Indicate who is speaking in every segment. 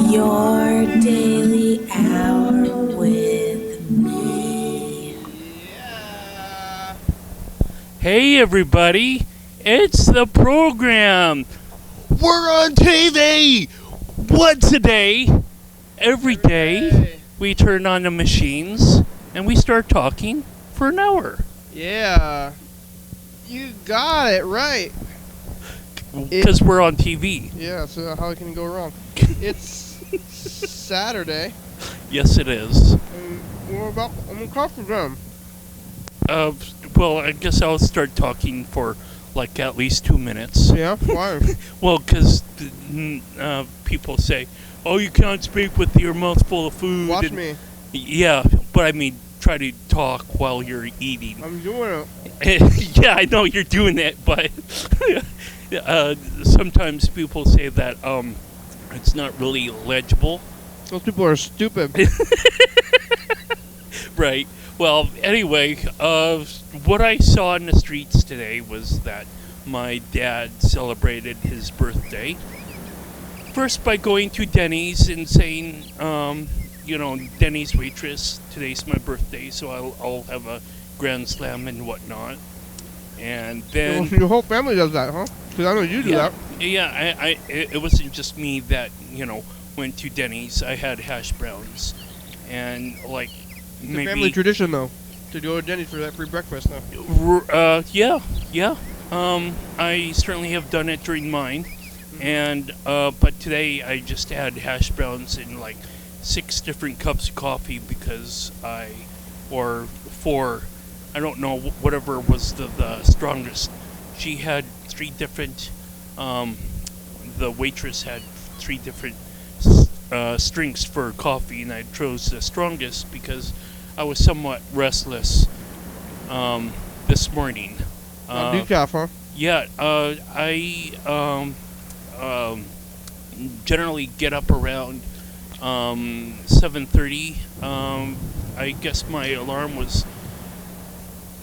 Speaker 1: Your daily hour with me.
Speaker 2: Yeah.
Speaker 3: Hey everybody, it's the program. We're on TV. What today? Every day we turn on the machines and we start talking for an hour.
Speaker 2: Yeah. You got it right.
Speaker 3: Because we're on TV.
Speaker 2: Yeah, so how can it go wrong? It's Saturday.
Speaker 3: Yes, it is.
Speaker 2: And we're about on the coffee room.
Speaker 3: Well, I guess I'll start talking for like at least 2 minutes.
Speaker 2: Yeah, why?
Speaker 3: Well, because people say, "Oh, you can't speak with your mouth full of food."
Speaker 2: Watch
Speaker 3: and
Speaker 2: me.
Speaker 3: Yeah, but I mean, try to talk while you're eating.
Speaker 2: I'm doing it.
Speaker 3: Yeah, I know you're doing it, but sometimes people say that it's not really legible.
Speaker 2: Those people are stupid.
Speaker 3: Right. Well, anyway, what I saw in the streets today was that my dad celebrated his birthday. First by going to Denny's and saying, Denny's waitress, today's my birthday, so I'll have a grand slam and whatnot. And then
Speaker 2: Your whole family does that, huh? Because I know you do that.
Speaker 3: Yeah, it wasn't just me that, went to Denny's. I had hash browns. And, like,
Speaker 2: It's
Speaker 3: maybe...
Speaker 2: a family tradition, though, to go to Denny's for that free breakfast now.
Speaker 3: Yeah. I certainly have done it during mine. And, but today I just had hash browns in, like, 6 different cups of coffee because or 4, I don't know, whatever was the strongest. She had 3 different, the waitress had 3 different strengths for coffee, and I chose the strongest because I was somewhat restless this morning.
Speaker 2: Decaf, huh?
Speaker 3: Yeah, I generally get up around 7:30. I guess my alarm was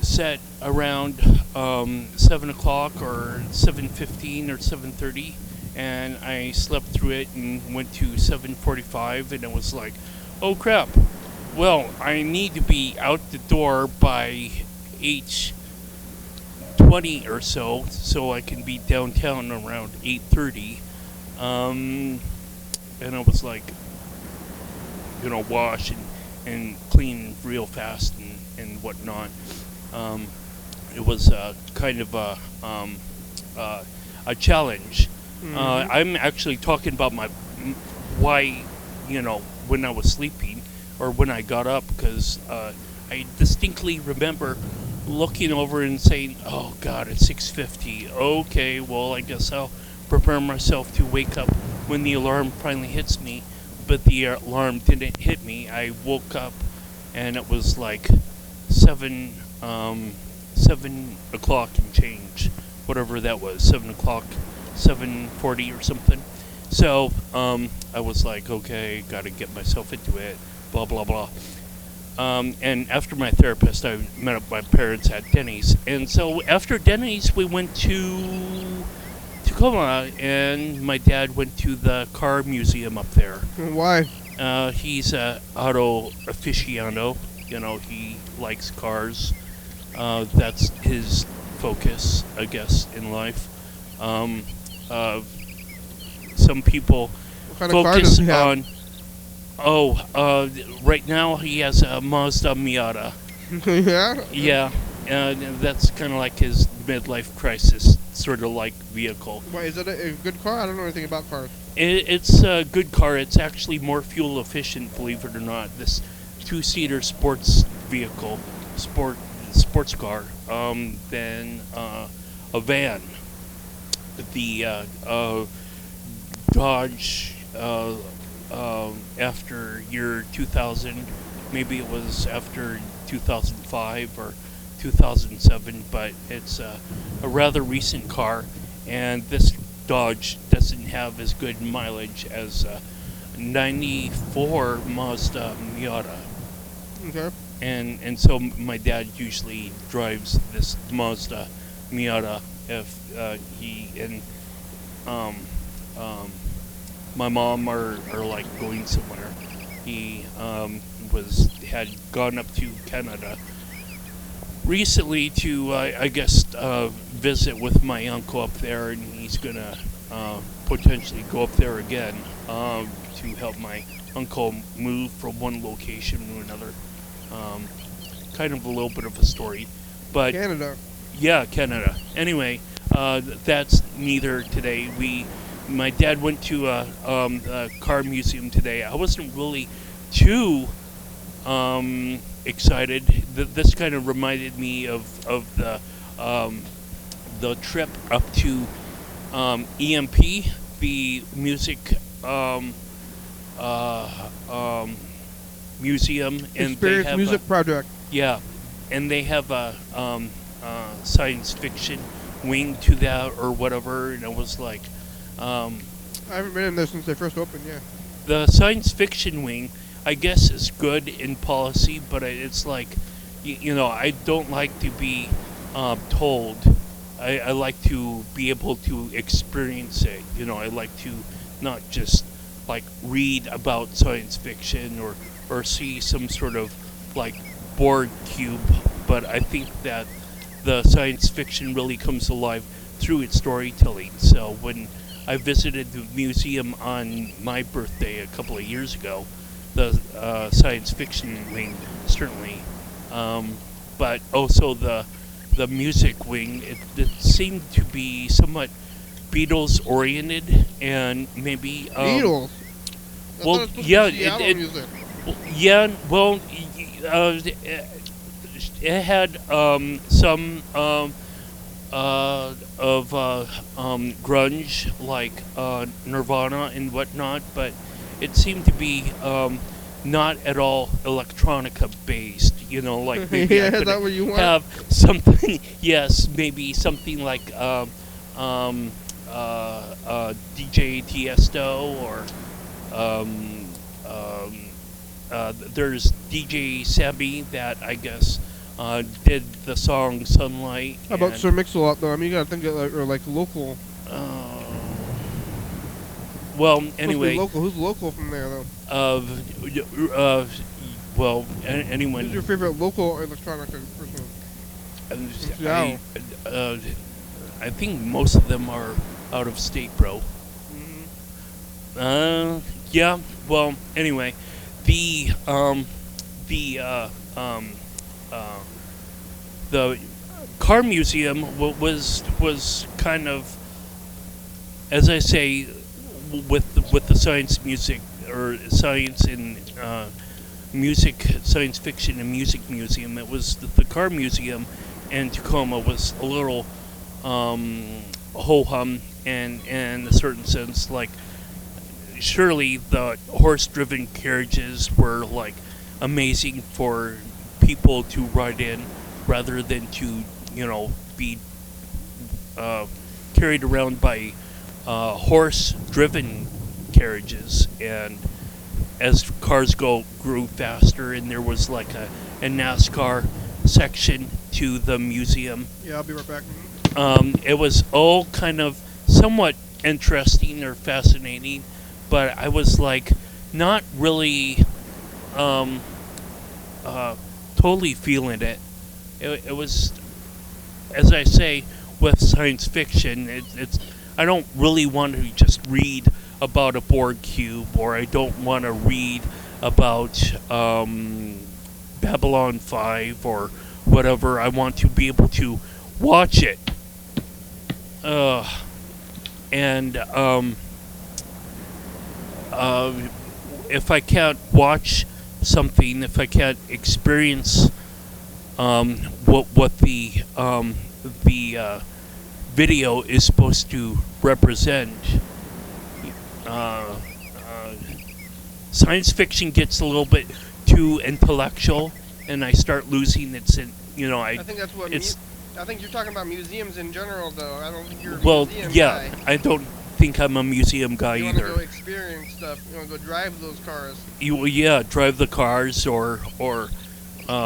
Speaker 3: set around 7 o'clock or 7:15 or 7:30, and I slept through it and went to 7:45, and it was like, oh crap, well, I need to be out the door by 8:20 or so I can be downtown around 8:30. And I was like, wash and clean real fast and whatnot. It was kind of a challenge.
Speaker 2: Mm-hmm.
Speaker 3: I'm actually talking about why, when I was sleeping or when I got up, because I distinctly remember looking over and saying, "Oh God, it's 6:50. Okay, well, I guess I'll prepare myself to wake up when the alarm finally hits me." But the alarm didn't hit me. I woke up, and it was like 7 o'clock and change, whatever that was, 7 o'clock, 7:40 or something. So I was like, okay, got to get myself into it, blah blah blah. And after my therapist, I met up with my parents at Denny's. And so after Denny's, we went to Tacoma, and my dad went to the car museum up there.
Speaker 2: Why?
Speaker 3: He's a auto aficionado. He likes cars. That's his focus, I guess, in life. Some people
Speaker 2: What kind of car does
Speaker 3: focus
Speaker 2: he have?
Speaker 3: on... right now he has a Mazda Miata.
Speaker 2: Yeah?
Speaker 3: Yeah, that's kind of like his midlife crisis sort of like vehicle.
Speaker 2: Why, is it a good car? I don't know anything about cars.
Speaker 3: It's a good car. It's actually more fuel efficient, believe it or not. This 2-seater sports vehicle, sports car, than a van. The Dodge after year 2000, maybe it was after 2005 or 2007, but it's a rather recent car, and this Dodge doesn't have as good mileage as a 94 Mazda Miata.
Speaker 2: Okay.
Speaker 3: And so my dad usually drives this Mazda Miata if he and my mom are like going somewhere. He had gone up to Canada recently to I guess visit with my uncle up there, and he's gonna potentially go up there again to help my uncle move from one location to another. Kind of a little bit of a story, but
Speaker 2: Canada.
Speaker 3: yeah, Canada. Anyway, that's neither today. My dad went to a car museum today. I wasn't really too excited. This kind of reminded me of the trip up to EMP, the music museum, and
Speaker 2: Experience
Speaker 3: they have
Speaker 2: Music Project.
Speaker 3: yeah, and they have a science fiction wing to that or whatever, and it was like
Speaker 2: I haven't been in there since they first opened. Yeah.
Speaker 3: the science fiction wing, I guess, is good in policy, but it's like, I don't like to be told. I like to be able to experience it. I like to not just like read about science fiction or see some sort of like board cube, but I think that the science fiction really comes alive through its storytelling. So when I visited the museum on my birthday a couple of years ago, the science fiction wing certainly, but also the music wing, it seemed to be somewhat Beatles oriented, and maybe
Speaker 2: Beatles.
Speaker 3: well, yeah,
Speaker 2: Music.
Speaker 3: yeah, well, it had some of grunge, like Nirvana and whatnot, but it seemed to be not at all electronica based. Like maybe
Speaker 2: Yeah,
Speaker 3: I
Speaker 2: is
Speaker 3: could
Speaker 2: that what you want?
Speaker 3: have something. Yes, maybe something like DJ Tiesto, or there's DJ Sammy that I guess did the song Sunlight.
Speaker 2: How about
Speaker 3: and,
Speaker 2: Sir Mix-a-Lot though? I mean, you gotta think of like local.
Speaker 3: Well,
Speaker 2: Must be
Speaker 3: anyway,
Speaker 2: local. Who's local from there though?
Speaker 3: well, anyone.
Speaker 2: Who's your favorite local electronic person?
Speaker 3: I, I think most of them are out of state, bro. Yeah. Well, anyway, the car museum was kind of, as I say, with the science music or science and music, science fiction and music museum. It was the car museum in Tacoma was a little ho-hum in a certain sense. Like, surely the horse-driven carriages were like amazing for people to ride in, rather than to be carried around by horse-driven carriages. And as cars grew faster, and there was like a NASCAR section to the museum.
Speaker 2: Yeah, I'll be right back.
Speaker 3: It was all kind of somewhat interesting or fascinating, but I was like not really totally feeling it. It was, as I say, with science fiction, it's I don't really want to just read about a board cube, or I don't want to read about Babylon 5 or whatever. I want to be able to watch it. And if I can't watch something, if I can't experience what the video is supposed to represent, science fiction gets a little bit too intellectual, and I start losing its.
Speaker 2: I think that's what.
Speaker 3: It's.
Speaker 2: I think you're talking about museums in general, though. I don't think you're a
Speaker 3: Well,
Speaker 2: museum
Speaker 3: yeah,
Speaker 2: guy.
Speaker 3: I don't think I'm a museum guy
Speaker 2: You want to
Speaker 3: either.
Speaker 2: go experience stuff. You want to go drive those cars.
Speaker 3: Yeah, drive the cars, or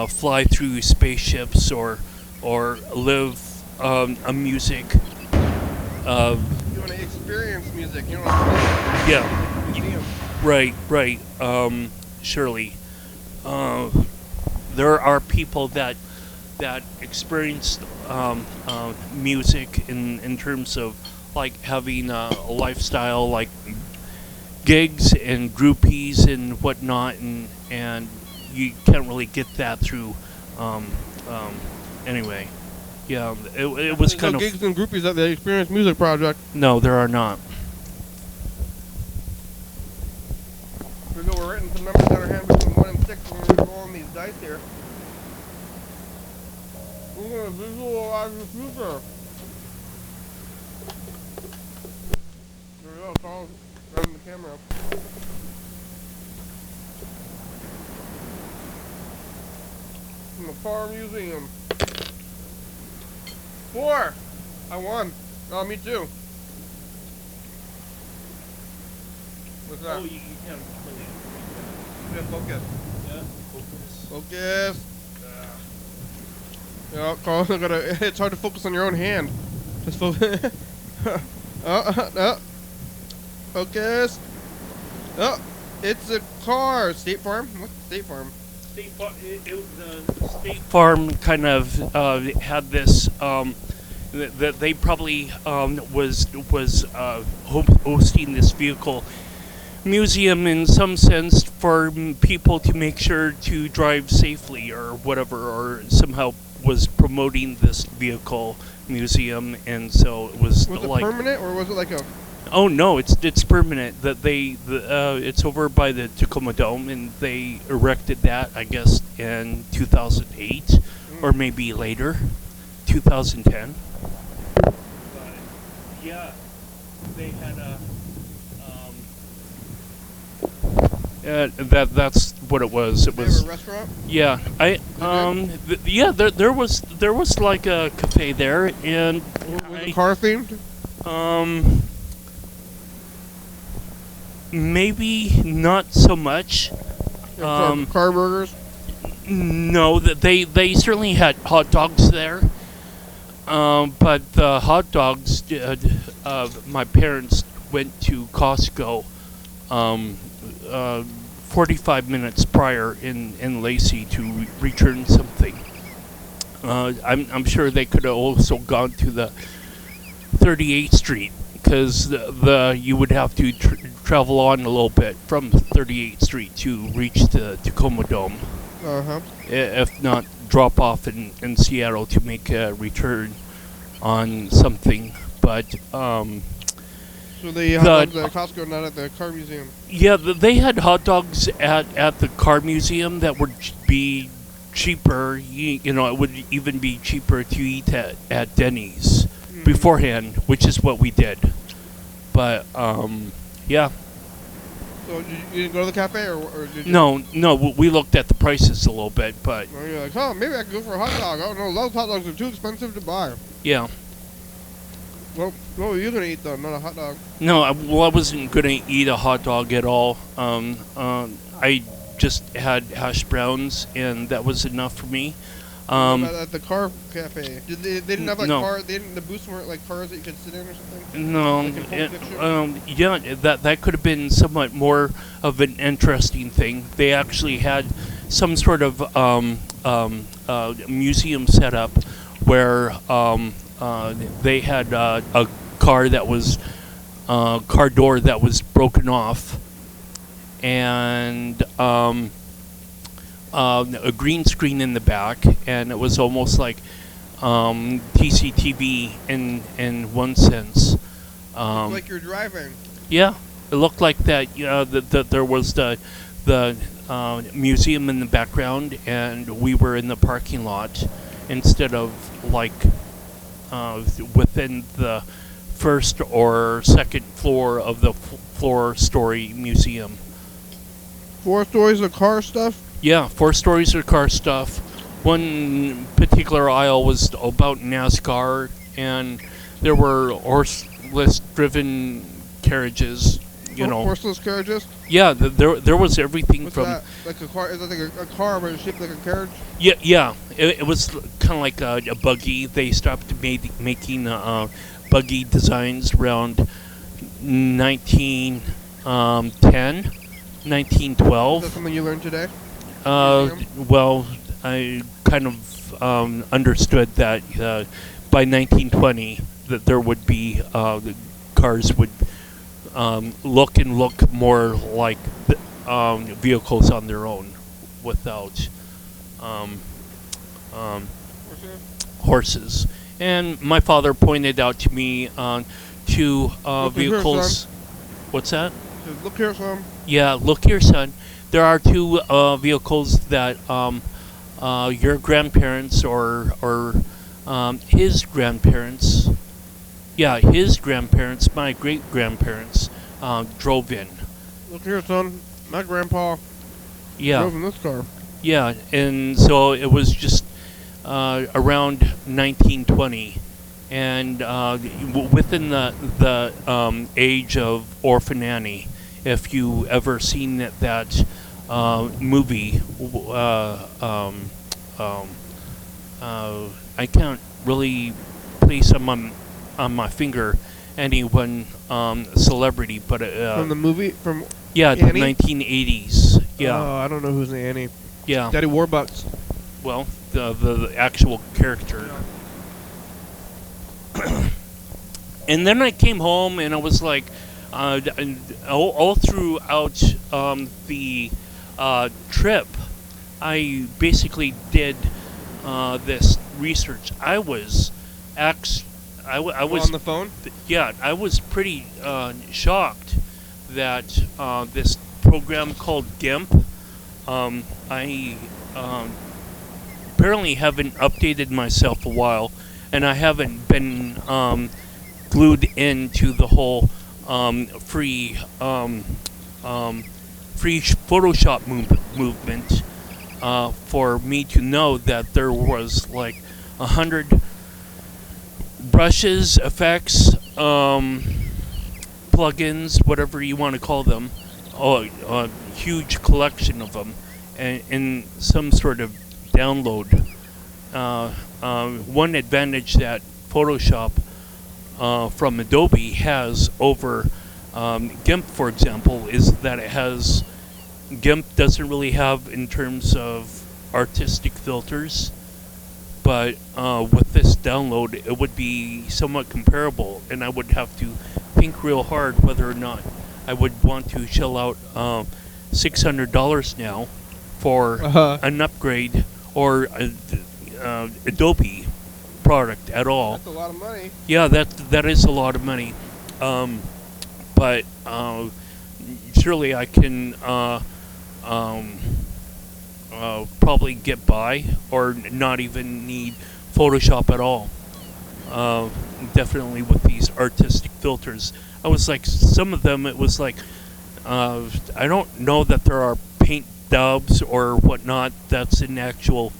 Speaker 3: fly through spaceships, or live a music.
Speaker 2: You want to experience music. You don't want to
Speaker 3: Yeah.
Speaker 2: museum.
Speaker 3: Right. Surely, there are people that experience music in terms of like having a lifestyle, like gigs and groupies and whatnot, and you can't really get that through. Um, anyway, yeah, it was
Speaker 2: There's
Speaker 3: kind
Speaker 2: no
Speaker 3: of
Speaker 2: gigs and groupies at the Experience Music Project.
Speaker 3: no, there are not.
Speaker 2: We go, we're writing some numbers on our hand between 1 and 6 when we're rolling these dice here. We're going to visualize the future. There we go, Carl's running the camera up. From the Car Museum. 4! I won. Oh, me too. What's that?
Speaker 3: You can't
Speaker 2: Yeah, focus.
Speaker 3: Yeah,
Speaker 2: Focus. Yeah, Carl, it's hard to focus on your own hand. Just focus. Focus. Oh, it's a car. State Farm? What's State Farm?
Speaker 3: The State Farm kind of had this. That they probably was hosting this vehicle museum in some sense for people to make sure to drive safely or whatever, or somehow was promoting this vehicle museum, and so it was
Speaker 2: Was it
Speaker 3: like
Speaker 2: permanent or was it like a?
Speaker 3: oh no, it's permanent. That it's over by the Tacoma Dome, and they erected that, I guess, in 2008 or maybe later, 2010. But yeah, they had a that's what it was. It
Speaker 2: They
Speaker 3: was
Speaker 2: have a restaurant?
Speaker 3: yeah. There was like a cafe there, and
Speaker 2: Was it car themed?
Speaker 3: Maybe not so much.
Speaker 2: Car burgers?
Speaker 3: No, that they certainly had hot dogs there. But the hot dogs, my parents went to Costco 45 minutes prior in Lacey to return something. I'm sure they could have also gone to the 38th Street, because you would have to travel on a little bit from 38th Street to reach the Tacoma Dome.
Speaker 2: Uh-huh.
Speaker 3: If not, drop off in Seattle to make a return on something. But
Speaker 2: So they hot dogs at Costco, not at the car museum.
Speaker 3: yeah, they had hot dogs at the car museum that would be cheaper. You know, it would even be cheaper to eat at Denny's beforehand, which is what we did. But yeah.
Speaker 2: So you didn't go to the cafe, or did you?
Speaker 3: No, we looked at the prices a little bit, but
Speaker 2: Or you're like, oh, maybe I could go for a hot dog. Oh no, those hot dogs are too expensive to buy.
Speaker 3: yeah.
Speaker 2: Well, what were you gonna eat though? Not a hot dog.
Speaker 3: No, I wasn't gonna eat a hot dog at all. I just had hash browns, and that was enough for me.
Speaker 2: At the car cafe, they didn't have like
Speaker 3: no.
Speaker 2: car. The booths weren't like cars that you could sit in or something.
Speaker 3: No,
Speaker 2: Like in Pulp Fiction?
Speaker 3: yeah, that could have been somewhat more of an interesting thing. They actually had some sort of museum set up where they had a car that was car door that was broken off, and a green screen in the back, and it was almost like TCTV in one sense.
Speaker 2: Like you're driving.
Speaker 3: Yeah, it looked like that. That there was the museum in the background, and we were in the parking lot instead of like within the first or second floor of the four-story museum.
Speaker 2: 4 stories of car stuff.
Speaker 3: Yeah, 4 stories of car stuff. One particular aisle was about NASCAR, and there were horseless-driven carriages. You know,
Speaker 2: Horseless carriages.
Speaker 3: yeah, there was everything
Speaker 2: What's
Speaker 3: from.
Speaker 2: that? Like a car? Is that like a car but it's shaped like a carriage?
Speaker 3: Yeah. It was kind of like a buggy. They stopped making buggy designs around 19 10, 1912.
Speaker 2: Is that something you learned today?
Speaker 3: Well, I kind of understood that by 1920 that there would be the cars would look more like vehicles on their own without horses. And my father pointed out to me two vehicles. What's that?
Speaker 2: Look here, son.
Speaker 3: Yeah, look here, son. There are two vehicles that your grandparents or his grandparents, my great grandparents, drove in.
Speaker 2: Look here, son. My grandpa
Speaker 3: Yeah,
Speaker 2: drove in this car.
Speaker 3: yeah, and so it was just around 1920, and within the age of Orphan Annie. If you ever seen that movie, I can't really place on my finger anyone celebrity, but
Speaker 2: From the movie? From
Speaker 3: yeah, the
Speaker 2: Annie?
Speaker 3: 1980s. Yeah,
Speaker 2: Oh, I don't know who's Annie.
Speaker 3: yeah.
Speaker 2: Daddy Warbucks.
Speaker 3: Well, the actual character. And then I came home and I was like, all throughout the trip, I basically did this research. I was
Speaker 2: On the phone?
Speaker 3: yeah, I was pretty shocked that this program called GIMP. I apparently haven't updated myself a while, and I haven't been glued into the whole free Photoshop movement for me to know that there was like 100 brushes, effects, plugins, whatever you want to call them, a huge collection of them, and in some sort of download. One advantage that Photoshop from Adobe has over GIMP, for example, is that GIMP doesn't really have in terms of artistic filters, but with this download it would be somewhat comparable, and I would have to think real hard whether or not I would want to shell out $600 now for an upgrade or Adobe product at all.
Speaker 2: That's a lot of money.
Speaker 3: Yeah, that is a lot of money, but surely I can probably get by or not even need Photoshop at all. Definitely with these artistic filters. I was like, some of them, it was like, I don't know that there are paint dubs or whatnot that's an actual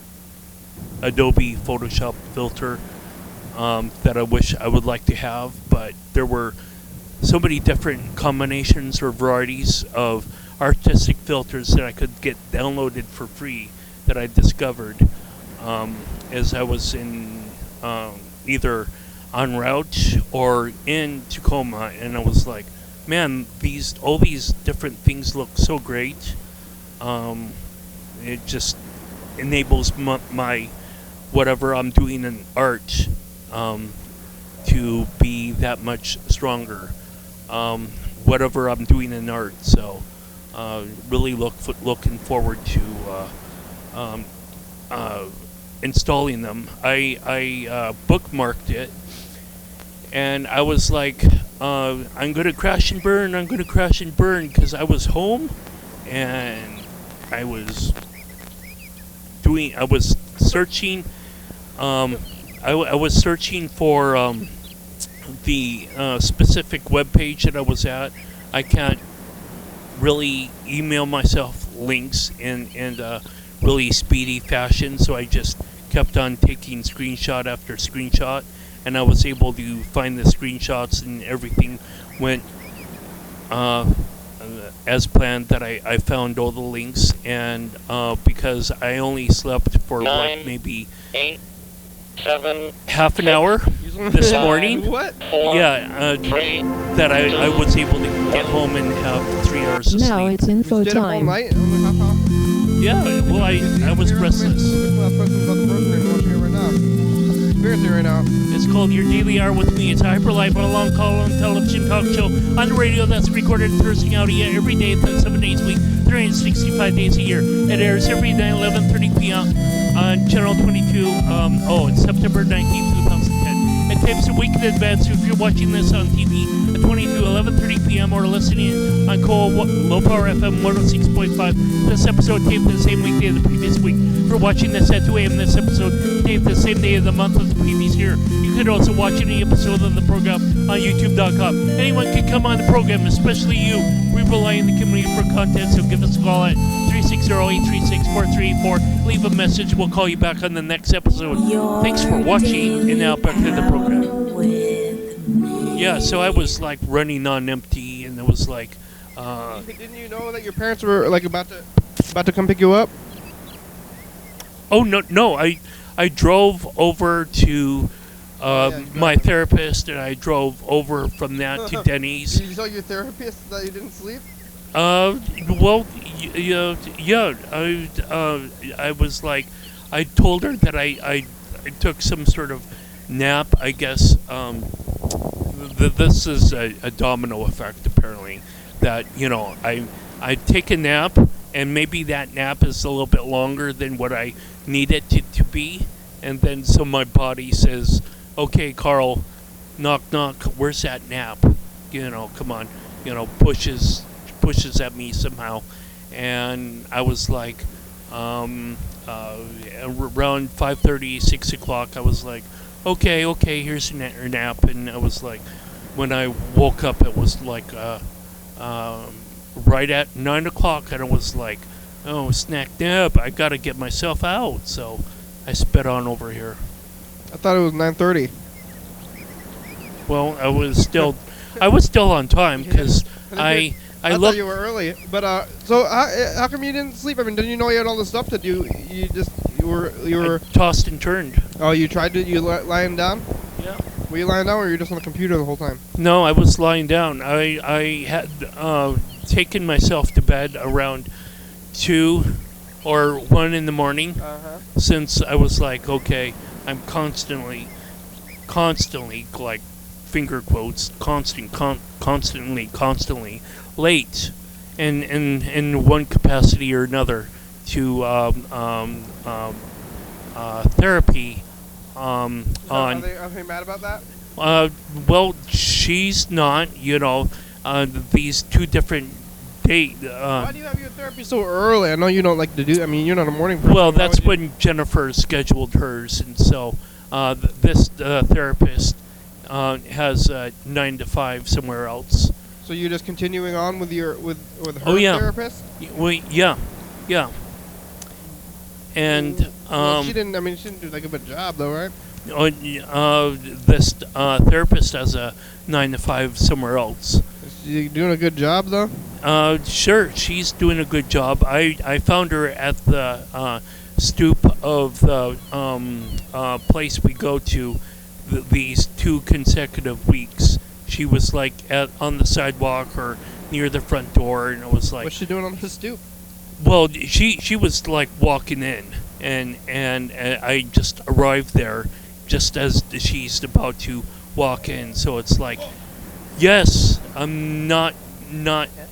Speaker 3: Adobe Photoshop filter that I wish I would like to have, but there were so many different combinations or varieties of artistic filters that I could get downloaded for free that I discovered as I was in either en route or in Tacoma, and I was like, man, all these different things look so great. It just enables my whatever I'm doing in art to be that much stronger. Whatever I'm doing in art, so really looking forward to installing them. I bookmarked it, and I was like, I'm gonna crash and burn. I'm gonna crash and burn because I was home, and I was searching. I was searching for the specific web page that I was at. I can't really email myself links in really speedy fashion, so I just kept on taking screenshot after screenshot, and I was able to find the screenshots, and everything went as planned, that I found all the links, and because I only slept for like maybe
Speaker 4: 8, 7,
Speaker 3: half an hour.
Speaker 2: Use
Speaker 3: this morning.
Speaker 2: What?
Speaker 3: Yeah, that I was able to get home and have 3 hours of
Speaker 4: Now
Speaker 3: sleep.
Speaker 4: it's info
Speaker 2: You stayed up all
Speaker 4: time.
Speaker 2: night? How?
Speaker 3: Yeah, well, I was restless.
Speaker 2: Well, that's about the program watching it right now. Experiencing it right now.
Speaker 3: It's called Your Daily Hour with Me. It's a hyper-live on a long call-on television talk show on the radio that's recorded in Thurston County every day, 7 days a week, 365 days a year. It airs every day, 11:30 p.m. on Channel 22. It's September 19th, 2010. It tapes a week in advance. So if you're watching this on TV at 11:30 p.m. or listening on Low Power FM 106.5, this episode taped the same weekday of the previous week. If you're watching this at 2 a.m., this episode taped the same day of the month of the previous year. You could also watch any episode of the program on YouTube.com. Anyone can come on the program, especially you. We rely on the community for content, so give us a call at 360-836-4384. Leave a message. We'll call you back on the next episode. Thanks for watching, and now back to the program. Yeah, so I was like running on empty, and it was like.
Speaker 2: Didn't you know that your parents were like about to come pick you up?
Speaker 3: Oh no! I drove over to my therapist, and I drove over from that to Denny's.
Speaker 2: Did you tell your therapist that you didn't sleep?
Speaker 3: Well, yeah. I was like, I told her that I took some sort of nap. I guess this is a domino effect apparently. That I take a nap, and maybe that nap is a little bit longer than what I need it to be, and then so my body says, "Okay, Carl, knock knock, where's that nap? Come on, pushes at me somehow." And I was like, around 5:30, 6 o'clock, I was like, okay, here's your nap. And I was like, when I woke up, it was like right at 9 o'clock, and I was like, oh, snack nap, I gotta get myself out. So I sped on over here.
Speaker 2: I thought it was 9:30.
Speaker 3: Well, I was still on time because I
Speaker 2: thought you were early. But so how come you didn't sleep? I mean, didn't you know you had all this stuff to do? You were
Speaker 3: I tossed and turned.
Speaker 2: Oh, you tried to lying down?
Speaker 3: Yeah.
Speaker 2: Were you lying down, or were you just on the computer the whole time?
Speaker 3: No, I was lying down. I had taken myself to bed around 2 or 1 in the morning, since I was like, okay, I'm constantly, like, finger quotes, constantly late, in one capacity or another to therapy.
Speaker 2: Are they mad about that?
Speaker 3: Well, she's not. These two different days.
Speaker 2: Why do you have your therapy so early? I know you don't like to do. I mean, you're not a morning person.
Speaker 3: Well, that's when Jennifer scheduled hers, and so this therapist has 9 to 5 somewhere else.
Speaker 2: So you're just continuing on with her therapist?
Speaker 3: Well, yeah. And
Speaker 2: well, she didn't do like a good job though, right?
Speaker 3: This therapist has a 9 to 5 somewhere else.
Speaker 2: Is she doing a good job though?
Speaker 3: Sure, she's doing a good job. I found her at the stoop of the place we go to these 2 consecutive weeks. She was like on the sidewalk or near the front door, and it was like.
Speaker 2: What's she doing on the stoop?
Speaker 3: Well, she was like walking in, and I just arrived there just as she's about to walk in. So it's like, yes, I'm not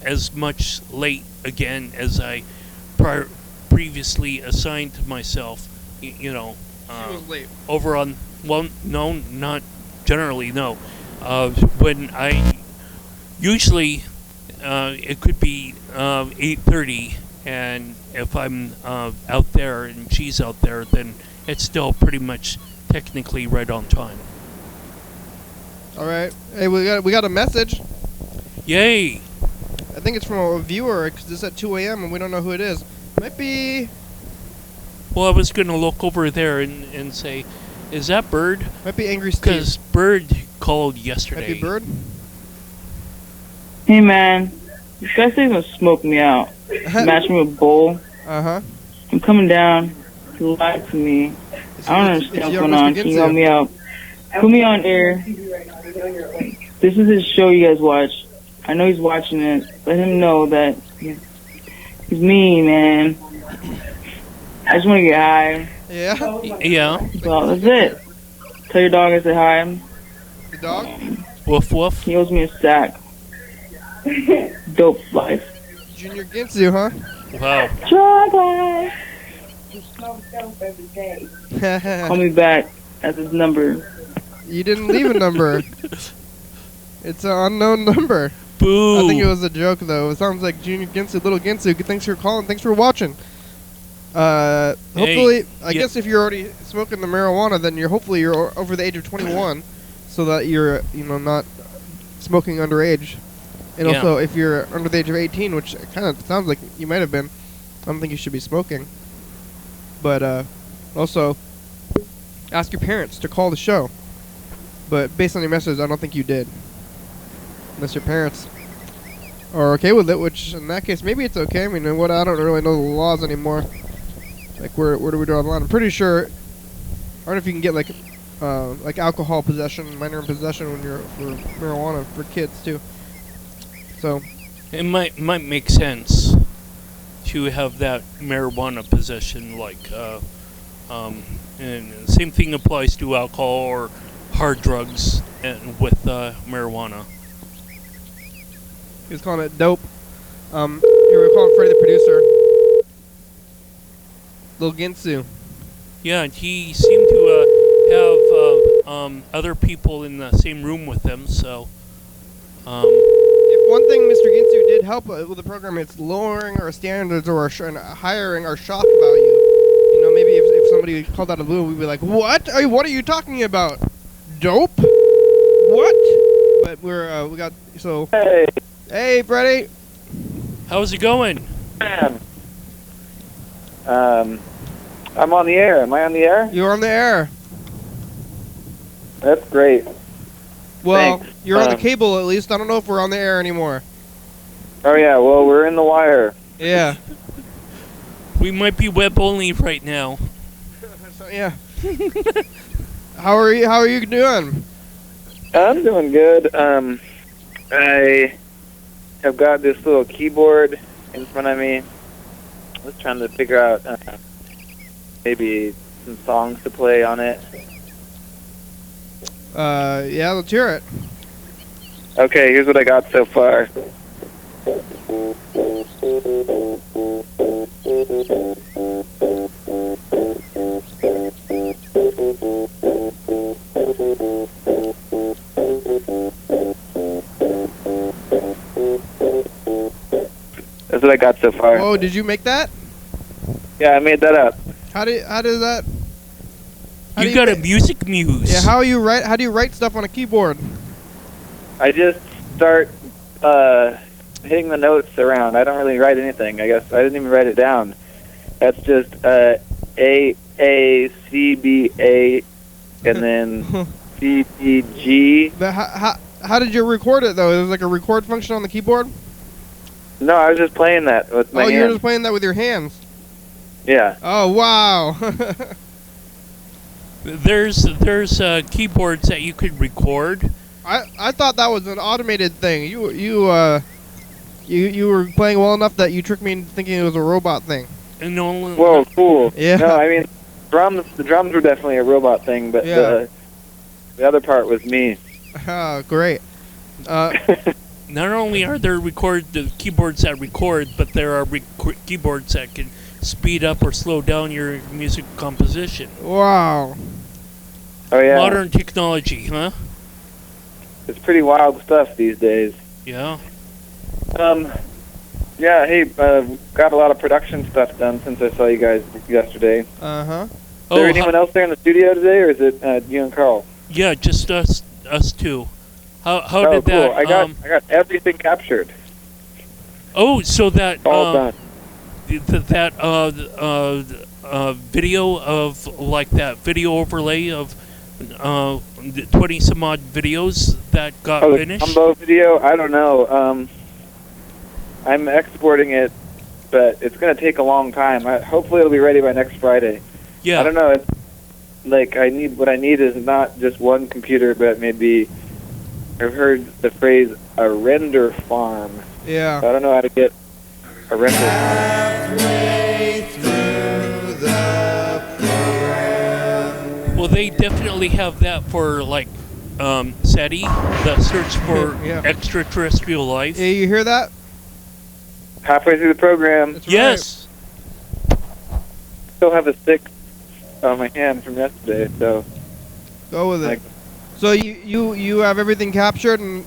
Speaker 3: as much late again as I previously assigned to myself. She was
Speaker 2: late.
Speaker 3: Over on. Well, no, not generally. No, when I usually it could be 8:30. And if I'm out there and she's out there, then it's still pretty much technically right on time.
Speaker 2: All right. Hey, we got a message.
Speaker 3: Yay!
Speaker 2: I think it's from a viewer because it's at 2 a.m. and we don't know who it is. Might be.
Speaker 3: Well, I was going to look over there and say, is that Bird?
Speaker 2: Might be Angry Steve.
Speaker 3: Because Bird called yesterday.
Speaker 2: Might be Bird.
Speaker 5: Hey man, this guy's gonna smoke me out. Match me with Bull.
Speaker 2: Uh-huh.
Speaker 5: I'm coming down. He lied to me. I don't understand what's going on. Can you help me out? Put me on air. This is his show you guys watch. I know he's watching it. Let him know that he's me, man. I just want to get high.
Speaker 2: Yeah?
Speaker 3: Yeah.
Speaker 5: So that's it. Tell your dog I say hi.
Speaker 2: The dog?
Speaker 3: Woof woof.
Speaker 5: He owes me a sack. Dope life.
Speaker 2: Junior Ginsu, huh?
Speaker 3: Wow.
Speaker 5: Drug life. Call me back at this number.
Speaker 2: You didn't leave a number. It's an unknown number.
Speaker 3: Boo.
Speaker 2: I think it was a joke, though. It sounds like Junior Ginsu, little Ginsu. Thanks for calling. Thanks for watching. Hopefully, I guess if you're already smoking the marijuana, then hopefully you're over the age of 21, so that you're not smoking underage. And also, if you're under the age of 18, which it kind of sounds like you might have been, I don't think you should be smoking. But also, ask your parents to call the show. But based on your message, I don't think you did. Unless your parents are okay with it, which in that case, maybe it's okay. I mean, I don't really know the laws anymore. Like, where do we draw the line? I'm pretty sure, I don't know if you can get, like alcohol possession, minor possession when you're for marijuana for kids, too. So
Speaker 3: it might make sense to have that marijuana possession, like, and the same thing applies to alcohol or hard drugs and with marijuana.
Speaker 2: He was calling it dope. Here we're calling Freddie the producer. Lil Ginsu.
Speaker 3: Yeah, and he seemed to have other people in the same room with him, so...
Speaker 2: If one thing Mr. Ginsu did help with the program, it's lowering our standards or hiring our shock value. You know, maybe if somebody called out of the blue, we'd be like, what? What are you talking about? Dope? What? But we got, so... Hey, Freddie.
Speaker 3: How's it going?
Speaker 4: I'm on the air. Am I on the air?
Speaker 2: You're on the air.
Speaker 4: That's great.
Speaker 2: Well,
Speaker 4: Thanks.
Speaker 2: you're on the cable at least. I don't know if we're on the air anymore.
Speaker 4: Oh, yeah. Well, we're in the wire.
Speaker 2: Yeah.
Speaker 3: We might be web only right now.
Speaker 2: So, yeah. How are you doing?
Speaker 4: I'm doing good. I have got this little keyboard in front of me. I was trying to figure out maybe some songs to play on it.
Speaker 2: Yeah, let's hear it.
Speaker 4: Okay, here's what I got so far. That's what I got so far.
Speaker 2: Oh, did you make that?
Speaker 4: Yeah, I made that up.
Speaker 2: How does that?
Speaker 3: You got a music muse.
Speaker 2: Yeah, how do you write stuff on a keyboard?
Speaker 4: I just start hitting the notes around. I don't really write anything. I guess I didn't even write it down. That's just A C B A and then C D G.
Speaker 2: But how did you record it though? There's like a record function on the keyboard.
Speaker 4: No, I was just playing that with my
Speaker 2: hands. You were
Speaker 4: hands.
Speaker 2: just playing that with your hands.
Speaker 4: Yeah.
Speaker 2: Oh wow.
Speaker 3: There's keyboards that you could record.
Speaker 2: I thought that was an automated thing. You were playing well enough that you tricked me into thinking it was a robot thing.
Speaker 3: And only
Speaker 4: Whoa, cool.
Speaker 2: Yeah.
Speaker 4: No, I mean the drums were definitely a robot thing, but
Speaker 2: yeah.
Speaker 4: the other part was me.
Speaker 2: Oh, great.
Speaker 3: Not only are there the keyboards that record, but there are keyboards that can speed up or slow down your music composition.
Speaker 2: Wow.
Speaker 4: Oh yeah.
Speaker 3: Modern technology, huh?
Speaker 4: It's pretty wild stuff these days.
Speaker 3: Yeah.
Speaker 4: Yeah, hey, got a lot of production stuff done since I saw you guys yesterday.
Speaker 2: Uh-huh.
Speaker 4: Is there anyone else there in the studio today, or is it you and Carl?
Speaker 3: Yeah, just us two. How
Speaker 4: oh,
Speaker 3: did
Speaker 4: cool.
Speaker 3: that?
Speaker 4: I got everything captured.
Speaker 3: Oh, so that
Speaker 4: all done.
Speaker 3: That video of like that video overlay of 20 some odd videos that got finished.
Speaker 4: The combo video. I don't know. I'm exporting it, but it's going to take a long time. Hopefully, it'll be ready by next Friday.
Speaker 3: Yeah.
Speaker 4: I don't know. like what I need is not just one computer, but maybe I've heard the phrase a render farm.
Speaker 2: Yeah.
Speaker 4: So I don't know how to get a render farm.
Speaker 1: Halfway through the program.
Speaker 3: Well, they definitely have that for like SETI, the search for
Speaker 2: Yeah.
Speaker 3: extraterrestrial life.
Speaker 2: Yeah, you hear that?
Speaker 4: Halfway through the program,
Speaker 2: That's
Speaker 3: Yes.
Speaker 4: still have a stick on my hand from yesterday, so
Speaker 2: right. Go with it.
Speaker 4: like,
Speaker 2: So you have everything captured and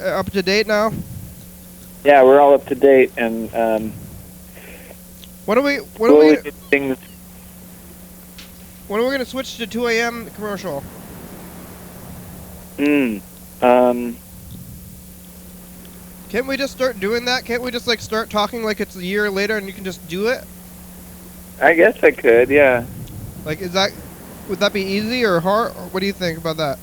Speaker 2: up to date now?
Speaker 4: yeah, we're all up to date, and
Speaker 2: When are we
Speaker 4: slowly get things.
Speaker 2: gonna switch to 2 a.m. commercial? Can't we just start doing that? Can't we just like start talking like it's a year later and you can just do it?
Speaker 4: I guess I could, yeah.
Speaker 2: Like, would that be easy or hard? Or what do you think about that?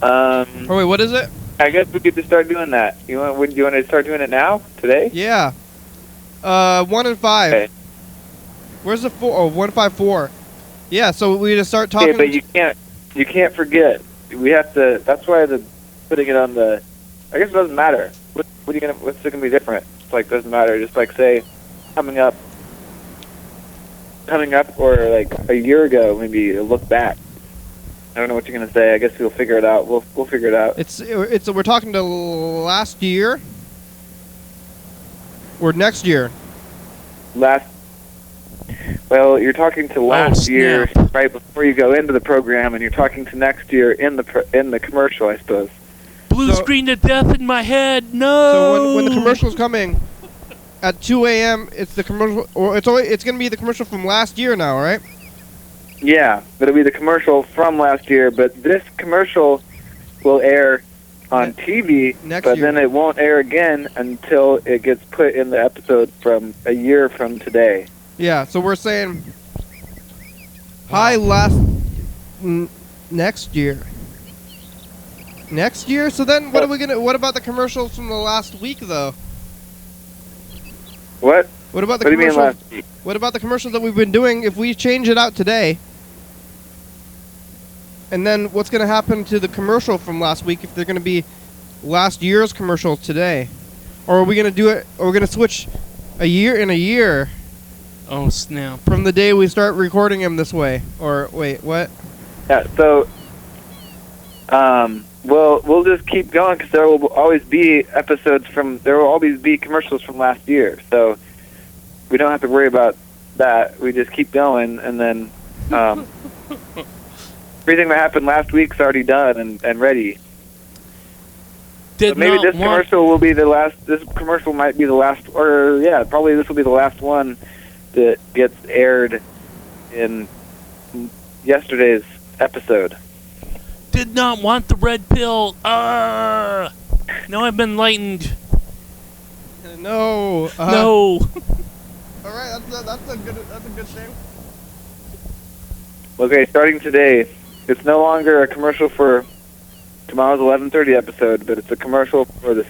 Speaker 2: Oh wait, what is it?
Speaker 4: I guess we could just start doing that. Do you want to start doing it now? Today?
Speaker 2: Yeah. 1 and 5.
Speaker 4: Okay.
Speaker 2: Where's the 4? Oh, 154. Yeah, so we just start talking.
Speaker 4: Okay, but you can't forget. We have to. That's why putting it on the. I guess it doesn't matter. What's it gonna be different? It's like doesn't matter. Just like say, coming up, or like a year ago, maybe a look back. I don't know what you're gonna say. I guess we'll figure it out. We'll figure it out.
Speaker 2: It's we're talking to last year or next year.
Speaker 4: Well, you're talking to last year
Speaker 3: snap.
Speaker 4: right before you go into the program, and you're talking to next year in the commercial, I suppose.
Speaker 3: Blue
Speaker 2: So-
Speaker 3: screen of death in my head. No.
Speaker 2: So when the commercial's coming at 2 a.m., it's the commercial, or it's gonna be the commercial from last year now, right?
Speaker 4: Yeah, it'll be the commercial from last year, but this commercial will air on TV,
Speaker 2: next
Speaker 4: but
Speaker 2: year.
Speaker 4: then it won't air again until it gets put in the episode from a year from today.
Speaker 2: Yeah. So we're saying, hi, next year. Next year. So then, what are we gonna? What about the commercials from the last week, though?
Speaker 4: What?
Speaker 2: What about the
Speaker 4: What do you mean
Speaker 2: commercials?
Speaker 4: last week?
Speaker 2: What about the commercials that we've been doing? If we change it out today, and then what's going to happen to the commercial from last week if they're going to be last year's commercials today? Or are we going to do it, or we're going to switch a year
Speaker 3: Oh snap.
Speaker 2: from the day we start recording them this way? Or wait, what?
Speaker 4: Yeah, so we'll just keep going because there will always be commercials from last year. So we don't have to worry about that. We just keep going, and then everything that happened last week's already done and ready.
Speaker 3: Did
Speaker 4: So maybe
Speaker 3: not
Speaker 4: this
Speaker 3: want-
Speaker 4: commercial will be the last. This commercial might be the last, or yeah, probably this will be the last one that gets aired in yesterday's episode.
Speaker 3: Did not want the red pill. Now I've been enlightened.
Speaker 2: No.
Speaker 3: No.
Speaker 2: All right, that's a good thing.
Speaker 4: Okay, starting today, it's no longer a commercial for tomorrow's 11:30 episode, but it's a commercial for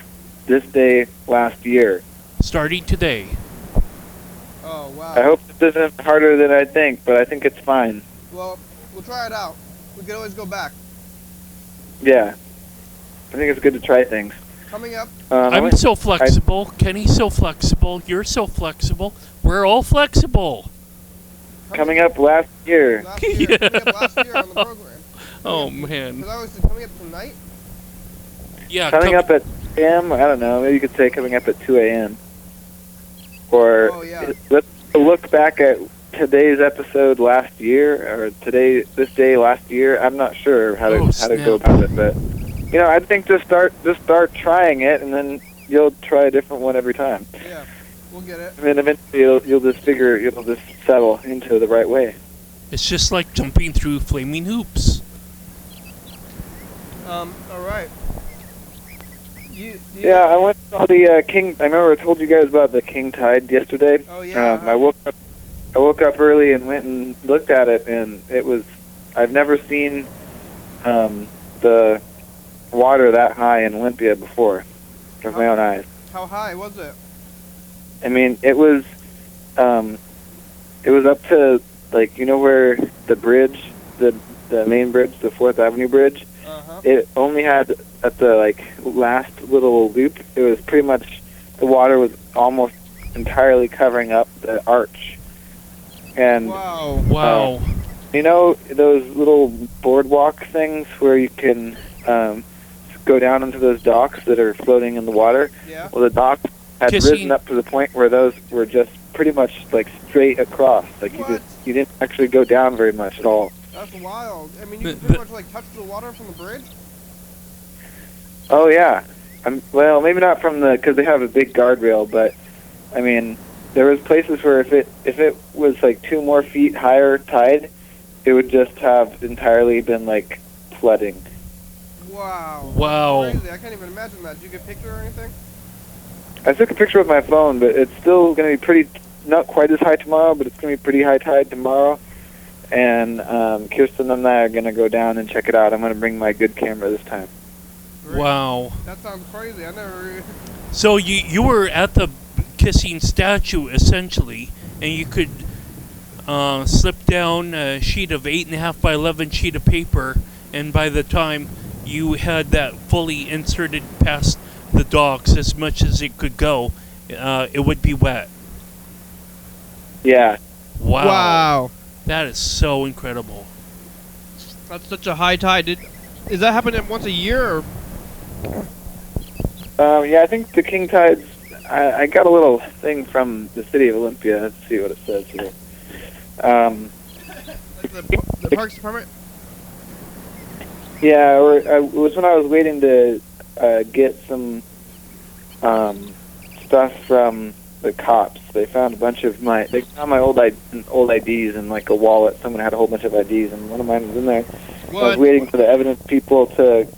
Speaker 4: this day last year.
Speaker 3: Starting today.
Speaker 2: Oh wow.
Speaker 4: I hope this isn't harder than I think, but I think it's fine.
Speaker 2: Well, we'll try it out. We can always go back.
Speaker 4: Yeah, I think it's good to try things.
Speaker 2: Coming up.
Speaker 3: I'm so flexible. Kenny's so flexible. You're so flexible. We're all flexible.
Speaker 4: Coming up last year.
Speaker 2: Last year, coming up last year on the program.
Speaker 3: Oh man.
Speaker 2: Because I was coming up tonight.
Speaker 3: Yeah.
Speaker 4: Coming up at 2 a.m., I don't know, maybe you could say coming up at 2 a.m. Or
Speaker 2: Oh, yeah.
Speaker 4: let's look back at today's episode last year, or this day last year. I'm not sure how to go about it, but I think just start trying it, and then you'll try a different one every time.
Speaker 2: Yeah, we'll get it.
Speaker 4: And then eventually you'll just settle into the right way.
Speaker 3: It's just like jumping through flaming hoops.
Speaker 2: All right.
Speaker 4: Yeah, I went to the King. I remember I told you guys about the King Tide yesterday.
Speaker 2: Oh yeah.
Speaker 4: I woke up early and went and looked at it, and it was. I've never seen the water that high in Olympia before with my own eyes.
Speaker 2: How high was it?
Speaker 4: I mean, it was up to like, you know where the bridge, the main bridge, the 4th Avenue bridge, it only had at the like last little loop, it was pretty much, the water was almost entirely covering up the arch. And
Speaker 3: Wow.
Speaker 4: you know those little boardwalk things where you can go down into those docks that are floating in the water?
Speaker 2: Yeah.
Speaker 4: Well, the docks had risen up to the point where those were just pretty much like straight across. Like you didn't actually go down very much at all.
Speaker 2: That's wild. I mean, you can pretty much like touch the water from the bridge?
Speaker 4: Oh yeah. Well, maybe not from because they have a big guardrail, but I mean, there was places where if it was like 2 more feet higher tide, it would just have entirely been like flooding.
Speaker 2: Wow. That's crazy. I can't even imagine that. Did you get a picture or anything?
Speaker 4: I took a picture with my phone, but it's still going to be not quite as high tomorrow, but it's going to be pretty high tide tomorrow. And Kirsten and I are going to go down and check it out. I'm going to bring my good camera this time.
Speaker 2: Great.
Speaker 3: Wow.
Speaker 2: That sounds crazy. I never...
Speaker 3: So you were at the kissing statue, essentially, and you could slip down a sheet of 8.5 by 11 sheet of paper, and by the time you had that fully inserted past the docks as much as it could go, it would be wet.
Speaker 4: Yeah.
Speaker 3: Wow. That is so incredible.
Speaker 2: That's such a high tide. Is that happening once a year? Or?
Speaker 4: Yeah, I think the king tides. I got a little thing from the city of Olympia. Let's see what it says here.
Speaker 2: The Parks Department?
Speaker 4: Yeah, it was when I was waiting to get some stuff from the cops. They found a bunch of my old IDs in like a wallet. Someone had a whole bunch of IDs, and one of mine was in there.
Speaker 2: What?
Speaker 4: I was waiting for the evidence people to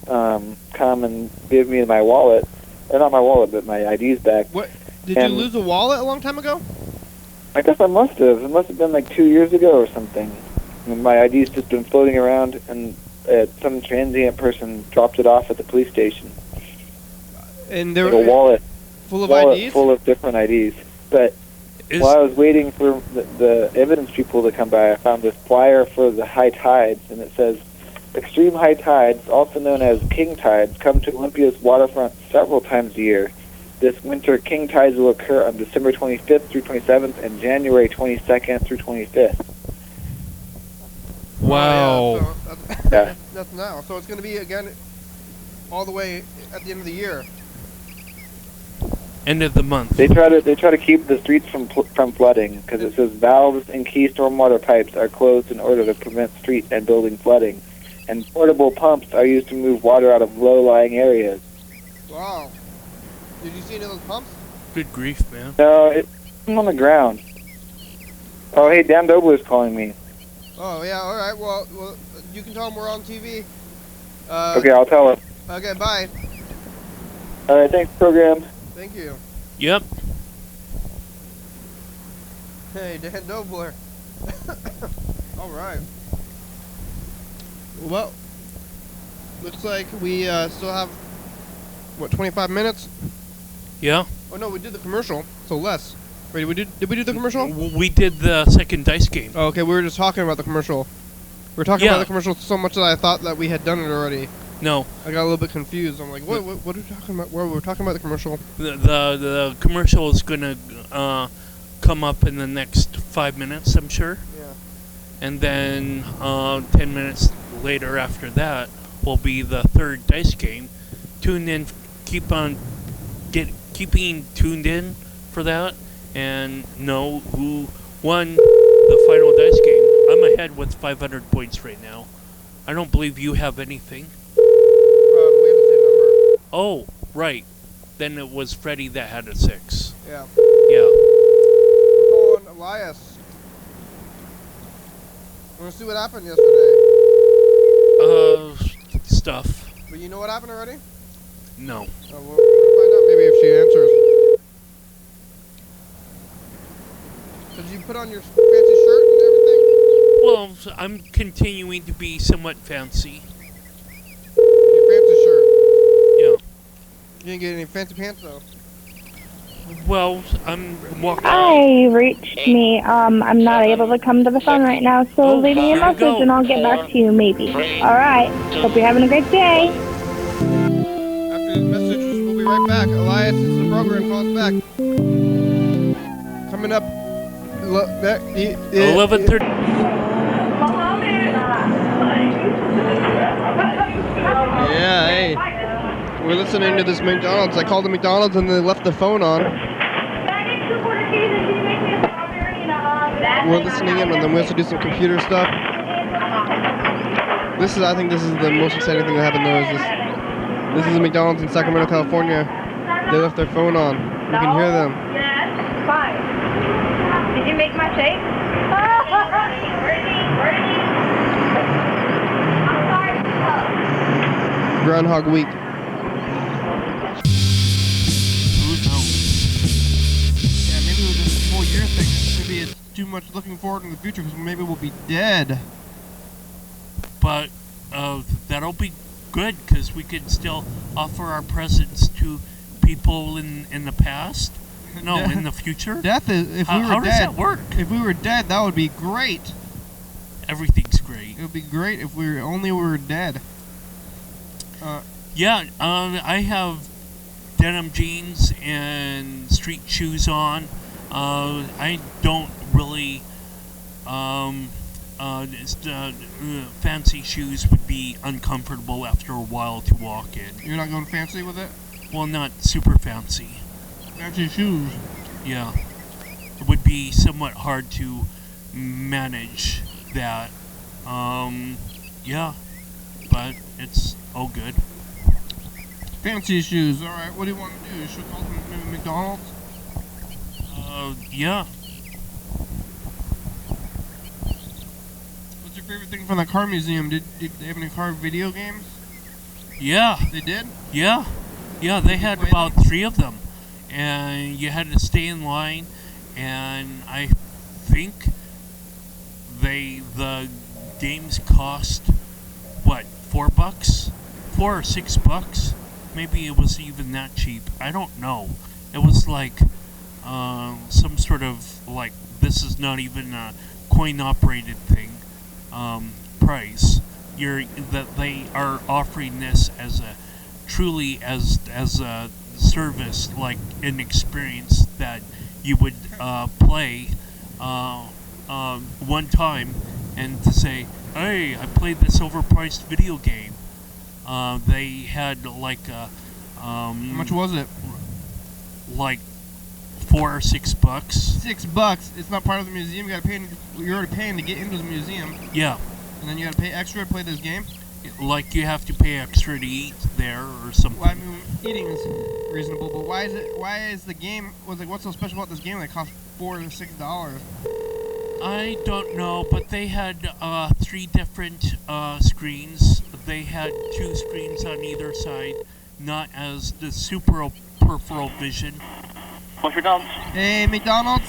Speaker 4: come and give me my wallet. Or not my wallet, but my IDs back.
Speaker 2: What? Did you lose a wallet a long time ago?
Speaker 4: I guess I must have. It must have been like 2 years ago or something. And my ID's just been floating around, and some transient person dropped it off at the police station.
Speaker 2: And there
Speaker 4: was a wallet
Speaker 2: full of IDs?
Speaker 4: Full of different IDs. But while I was waiting for the evidence people to come by, I found this flyer for the high tides, and it says, extreme high tides, also known as king tides, come to Olympia's waterfront several times a year. This winter, king tides will occur on December 25th through 27th and January 22nd through 25th.
Speaker 3: Wow.
Speaker 2: Yeah, that's now. So it's going to be, again, all the way at the end of the year.
Speaker 3: End of the month.
Speaker 4: They try to keep the streets from flooding, because it says valves and key stormwater pipes are closed in order to prevent street and building flooding. And portable pumps are used to move water out of low-lying areas.
Speaker 2: Wow. Did you see any of those pumps?
Speaker 3: Good grief, man.
Speaker 4: No, it's on the ground. Oh, hey, Dan Dobler's calling me.
Speaker 2: Oh, yeah, all right. Well, you can tell him we're on TV.
Speaker 4: Okay, I'll tell him.
Speaker 2: Okay, bye.
Speaker 4: All right, thanks, program.
Speaker 2: Thank you.
Speaker 3: Yep.
Speaker 2: Hey, Dan Dobler. All right. Well, looks like we still have, what, 25 minutes?
Speaker 3: Yeah.
Speaker 2: Oh, no, we did the commercial, so less. Wait, did we do the commercial?
Speaker 3: We did the second dice game.
Speaker 2: Oh, okay, we were just talking about the commercial. We were talking about the commercial so much that I thought that we had done it already.
Speaker 3: No.
Speaker 2: I got a little bit confused. I'm like, what are we talking about? Well, we were talking about the commercial.
Speaker 3: The commercial is going to come up in the next 5 minutes, I'm sure.
Speaker 2: Yeah.
Speaker 3: And then 10 minutes later after that will be the third dice game. Tune in, keeping tuned in for that, and know who won the final dice game. I'm ahead with 500 points right now. I don't believe you have anything.
Speaker 2: We have the same number.
Speaker 3: Oh, right. Then it was Freddie that had a 6.
Speaker 2: Yeah.
Speaker 3: Yeah.
Speaker 2: We're going Elias. Want to see what happened yesterday?
Speaker 3: Stuff.
Speaker 2: But you know what happened already?
Speaker 3: No.
Speaker 2: We're going to find out maybe if she answers. Did you put on your fancy shirt and everything?
Speaker 3: Well, I'm continuing to be somewhat fancy.
Speaker 2: Your fancy shirt.
Speaker 3: Yeah.
Speaker 2: You didn't get any fancy pants though.
Speaker 3: Well, I'm walking.
Speaker 6: Hi, reached me. I'm not able to come to the phone right now, so leave me a
Speaker 3: here we
Speaker 6: message
Speaker 3: go.
Speaker 6: and I'll get back to you maybe. Alright. Hope you're having a great day.
Speaker 2: After the messages, we'll be right back. Elias is the program. Call us back. Coming up.
Speaker 3: 11:30.
Speaker 2: Yeah, hey. We're listening to this McDonald's. I called the McDonald's and they left the phone on. We're listening in and then we also do some computer stuff. I think this is the most exciting thing that happened though, is this is a McDonald's in Sacramento, California. They left their phone on. You can hear them.
Speaker 6: Yes, fine. Did you make my shake?
Speaker 2: Groundhog Week. Yeah, maybe with this whole year thing, maybe it's too much looking forward in the future because maybe we'll be dead.
Speaker 3: But that'll be good because we can still offer our presents to people in the past. No, in the future.
Speaker 2: Death is if we were
Speaker 3: how
Speaker 2: dead.
Speaker 3: does that work?
Speaker 2: If we were dead, that would be great.
Speaker 3: Everything's great.
Speaker 2: It would be great if we were dead.
Speaker 3: Yeah, I have denim jeans and street shoes on. I don't really. Fancy shoes would be uncomfortable after a while to walk in.
Speaker 2: You're not going fancy with it?
Speaker 3: Well, not super fancy.
Speaker 2: Fancy shoes.
Speaker 3: Yeah. It would be somewhat hard to manage that. Yeah. But it's all good.
Speaker 2: Fancy shoes. Alright, what do you want to do? Should we call them McDonald's?
Speaker 3: Yeah.
Speaker 2: What's your favorite thing from the car museum? Did they have any car video games?
Speaker 3: Yeah.
Speaker 2: They did?
Speaker 3: Yeah. Yeah, they had about 3 of them. And you had to stay in line. And I think the games cost, what, $4? $4 or $6? Maybe it was even that cheap. I don't know. It was like some sort of, like, this is not even a coin-operated thing. Price. That they are offering this as a truly as a service, like an experience that you would play one time, and to say, hey, I played this overpriced video game. They had like
Speaker 2: How much was it?
Speaker 3: Like $4 or $6.
Speaker 2: $6. It's not part of the museum. You gotta pay. You're already paying to get into the museum.
Speaker 3: Yeah.
Speaker 2: And then you gotta pay extra to play this game.
Speaker 3: Like you have to pay extra to eat there or something.
Speaker 2: Well, I mean, eating is reasonable, but why is the game? What's so special about this game that costs $4 to $6?
Speaker 3: I don't know, but they had 3 different screens. They had 2 screens on either side, not as the super peripheral vision.
Speaker 7: What's McDonald's?
Speaker 2: Hey, McDonald's.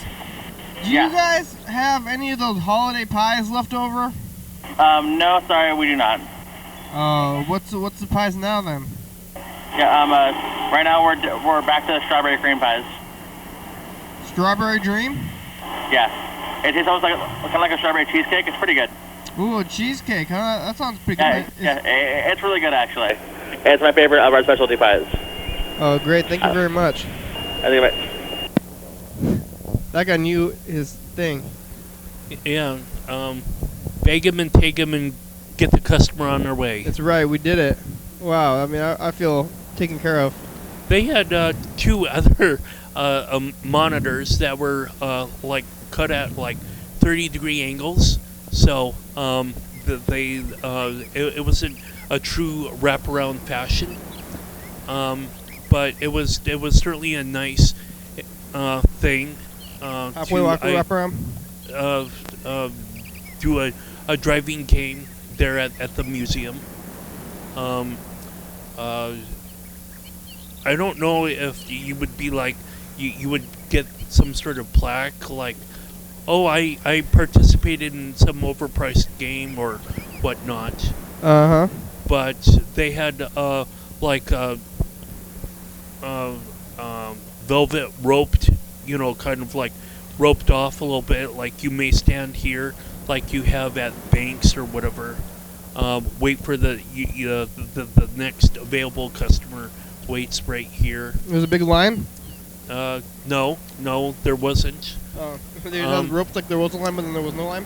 Speaker 2: Do
Speaker 7: Yeah.
Speaker 2: you guys have any of those holiday pies left over?
Speaker 7: No, sorry, we do not.
Speaker 2: What's the pies now then?
Speaker 7: Yeah, right now we're back to strawberry cream pies.
Speaker 2: Strawberry Dream?
Speaker 7: Yeah. It tastes almost like kind of like a strawberry cheesecake. It's pretty good.
Speaker 2: Ooh, a cheesecake, huh? That sounds pretty
Speaker 7: Yeah,
Speaker 2: good.
Speaker 7: it's really good actually. It's my favorite of our specialty pies.
Speaker 2: Oh, great. Thank you very much.
Speaker 7: I think
Speaker 2: That guy knew his thing.
Speaker 3: Yeah, bag 'em and take 'em and get the customer on their way.
Speaker 2: That's right. We did it. Wow. I mean, I feel taken care of.
Speaker 3: They had 2 other monitors that were like cut at like 30-degree angles. So it wasn't a true wraparound fashion. But it was certainly a nice thing.
Speaker 2: Halfway wrap around.
Speaker 3: Do a driving game there at the museum. I don't know if you would be like you would get some sort of plaque like, oh, I participated in some overpriced game or whatnot. But they had like velvet roped, kind of like roped off a little bit, like you may stand here, like you have at banks or whatever. Wait for the next available customer. Waits right here.
Speaker 2: There's a big line.
Speaker 3: No, there wasn't.
Speaker 2: Oh, they had roped like there was a line, but then there was no line.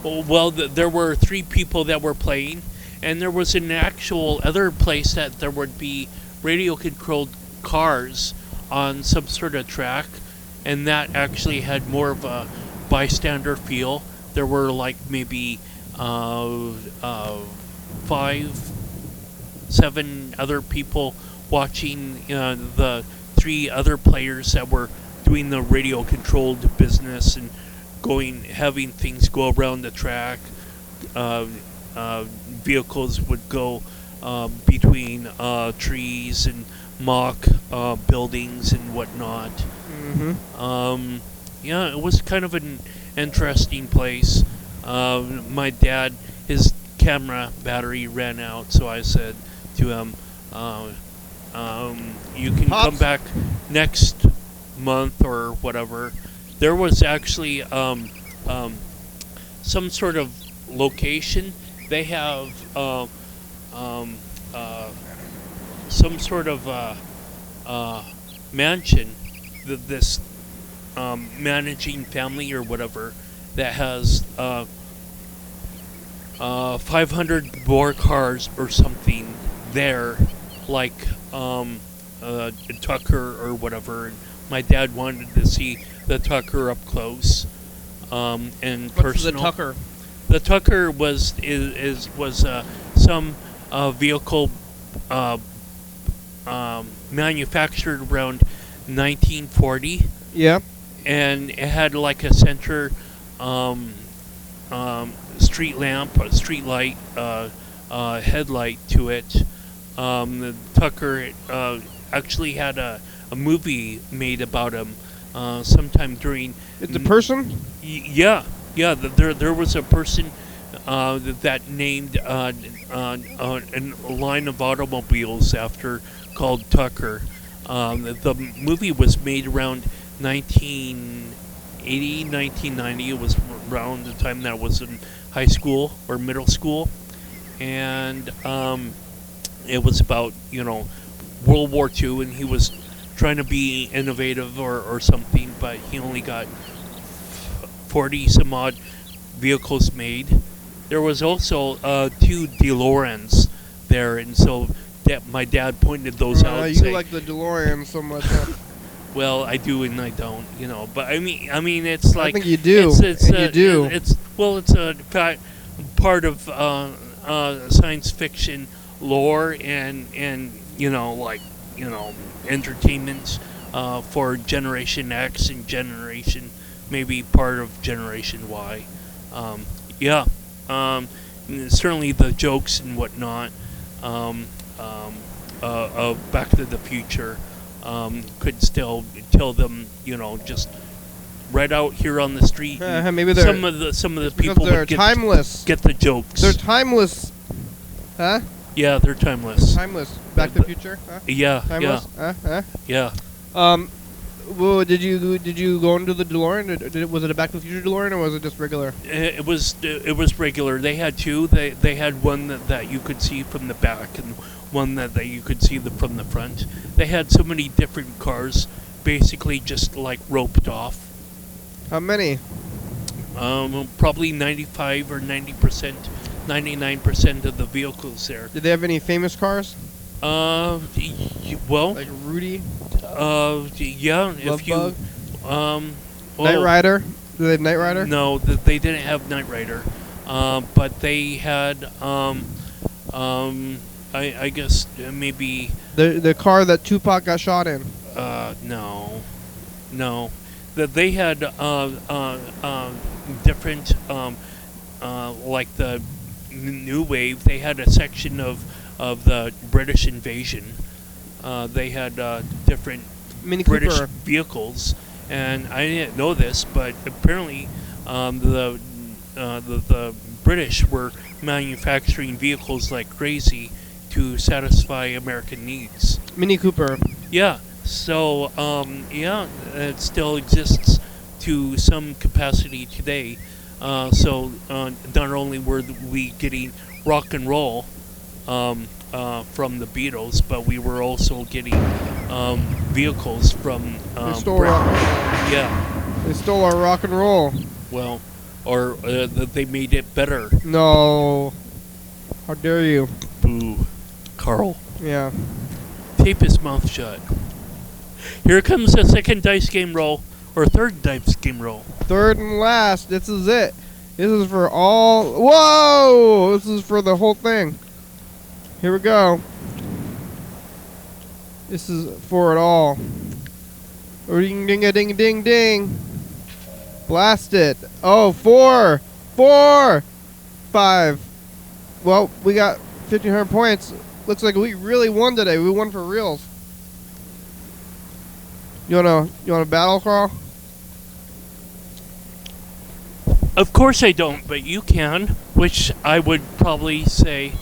Speaker 3: Well, there were 3 people that were playing, and there was an actual other place that there would be radio-controlled cars on some sort of track, and that actually had more of a bystander feel. There were like maybe 5, 7 other people watching the 3 other players that were doing the radio-controlled business and having things go around the track. Vehicles would go between trees and mock buildings and whatnot.
Speaker 2: Mm-hmm.
Speaker 3: Yeah, it was kind of an interesting place. My dad, his camera battery ran out, so I said to him, you can come back next month or whatever. There was actually some sort of location. They have some sort of mansion, this managing family or whatever, that has 500 more cars or something there, like Tucker or whatever. And my dad wanted to see the Tucker up close and
Speaker 2: What's
Speaker 3: personal.
Speaker 2: the Tucker?
Speaker 3: The Tucker was some vehicle manufactured around 1940.
Speaker 2: Yeah.
Speaker 3: And it had like a center street lamp, a street light, headlight to it. The Tucker actually had a movie made about him sometime during.
Speaker 2: It's a person?
Speaker 3: Yeah. There was a person that named a line of automobiles after, called Tucker. The movie was made around 1980, 1990. It was around the time that I was in high school or middle school. And it was about, World War II, and he was trying to be innovative or something, but he only got 40 some odd vehicles made. There was also 2 DeLoreans there, and so my dad pointed those out.
Speaker 2: You like the DeLorean so much.
Speaker 3: Well, I do and I don't, But I mean, it's like
Speaker 2: I think you do.
Speaker 3: It's
Speaker 2: you do.
Speaker 3: It's a part of science fiction lore and entertainment for Generation X and maybe part of Generation Y. Certainly the jokes and whatnot of Back to the Future could still tell them, just right out here on the street.
Speaker 2: Maybe
Speaker 3: some of the people
Speaker 2: they're
Speaker 3: would
Speaker 2: timeless.
Speaker 3: Get the jokes.
Speaker 2: They're timeless. Huh?
Speaker 3: Yeah, they're timeless.
Speaker 2: Timeless. Back to the Future? Huh?
Speaker 3: Yeah.
Speaker 2: Timeless?
Speaker 3: Yeah.
Speaker 2: Well, did you go into the DeLorean? Was it a Back to the Future DeLorean, or was it just regular?
Speaker 3: It was regular. They had 2. They had one that you could see from the back, and one that you could see from the front. They had so many different cars, basically just like roped off.
Speaker 2: How many?
Speaker 3: Probably 95 or 90%, 99% of the vehicles there.
Speaker 2: Did they have any famous cars?
Speaker 3: Well,
Speaker 2: like Rudy.
Speaker 3: Yeah.
Speaker 2: Love
Speaker 3: if you,
Speaker 2: Bug?
Speaker 3: Knight
Speaker 2: Rider. Do they have Knight Rider?
Speaker 3: No, they didn't have Knight Rider, but they had I guess maybe
Speaker 2: the car that Tupac got shot in.
Speaker 3: No. That they had different like the New Wave. They had a section of the British invasion. They had different
Speaker 2: Mini
Speaker 3: British
Speaker 2: Cooper.
Speaker 3: vehicles, and I didn't know this, but apparently the British were manufacturing vehicles like crazy to satisfy American needs.
Speaker 2: Mini Cooper.
Speaker 3: Yeah, So, yeah, it still exists to some capacity today. So, not only were we getting rock and roll from the Beatles, but we were also getting vehicles from
Speaker 2: They stole rock and roll.
Speaker 3: yeah,
Speaker 2: They stole our rock and roll.
Speaker 3: well, or they made it better.
Speaker 2: No. How dare you?
Speaker 3: Boo, Carl.
Speaker 2: Yeah.
Speaker 3: Tape his mouth shut. Here comes the second dice game roll, or third dice game roll.
Speaker 2: Third and last. This is it. This is for all. Whoa! This is for the whole thing. Here we go. This is for it all. Ding ding a ding ding ding. Blast it. Oh, 4, 4, 5. Well, we got 1,500 points. Looks like we really won today. We won for reals. You wanna battle, Carl?
Speaker 3: Of course I don't, but you can. Which I would probably say,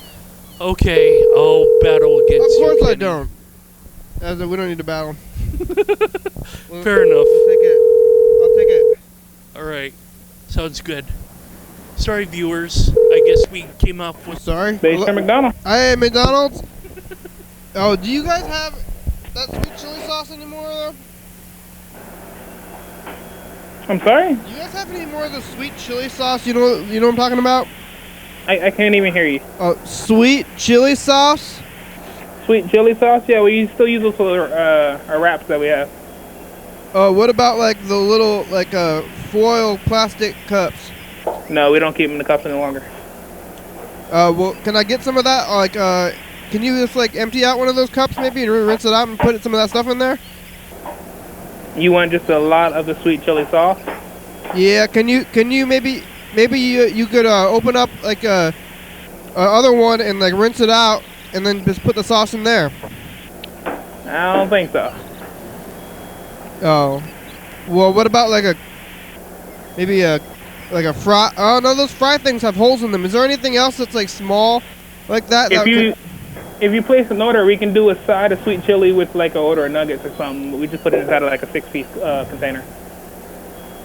Speaker 3: okay, I'll battle against you.
Speaker 2: Of course I
Speaker 3: Kenny.
Speaker 2: don't. As in, we don't need to battle.
Speaker 3: Fair enough.
Speaker 2: I'll take it.
Speaker 3: All right, sounds good. Sorry, viewers. I guess we came up with.
Speaker 2: Sorry.
Speaker 5: Based on McDonald's.
Speaker 2: Hey, McDonald's. Oh, do you guys have that sweet chili sauce anymore, though?
Speaker 5: I'm sorry?
Speaker 2: Do you guys have any more of the sweet chili sauce? You know what I'm talking about?
Speaker 5: I can't even hear you.
Speaker 2: Sweet chili sauce?
Speaker 5: Sweet chili sauce? Yeah, we still use those for our wraps that we have.
Speaker 2: What about like the little foil plastic cups?
Speaker 5: No, we don't keep them in the cups any longer.
Speaker 2: Well, can I get some of that? Can you just empty out one of those cups maybe and rinse it out and put some of that stuff in there?
Speaker 5: You want just a lot of the sweet chili sauce?
Speaker 2: Yeah. Can you maybe you could open up a other one and rinse it out and then just put the sauce in there.
Speaker 5: I don't think so.
Speaker 2: Oh. Well, what about maybe a fry? Oh no, those fry things have holes in them. Is there anything else that's small like that?
Speaker 5: If you place an order, we can do a side of sweet chili with an order of nuggets or something. We just put it inside of a 6-piece container.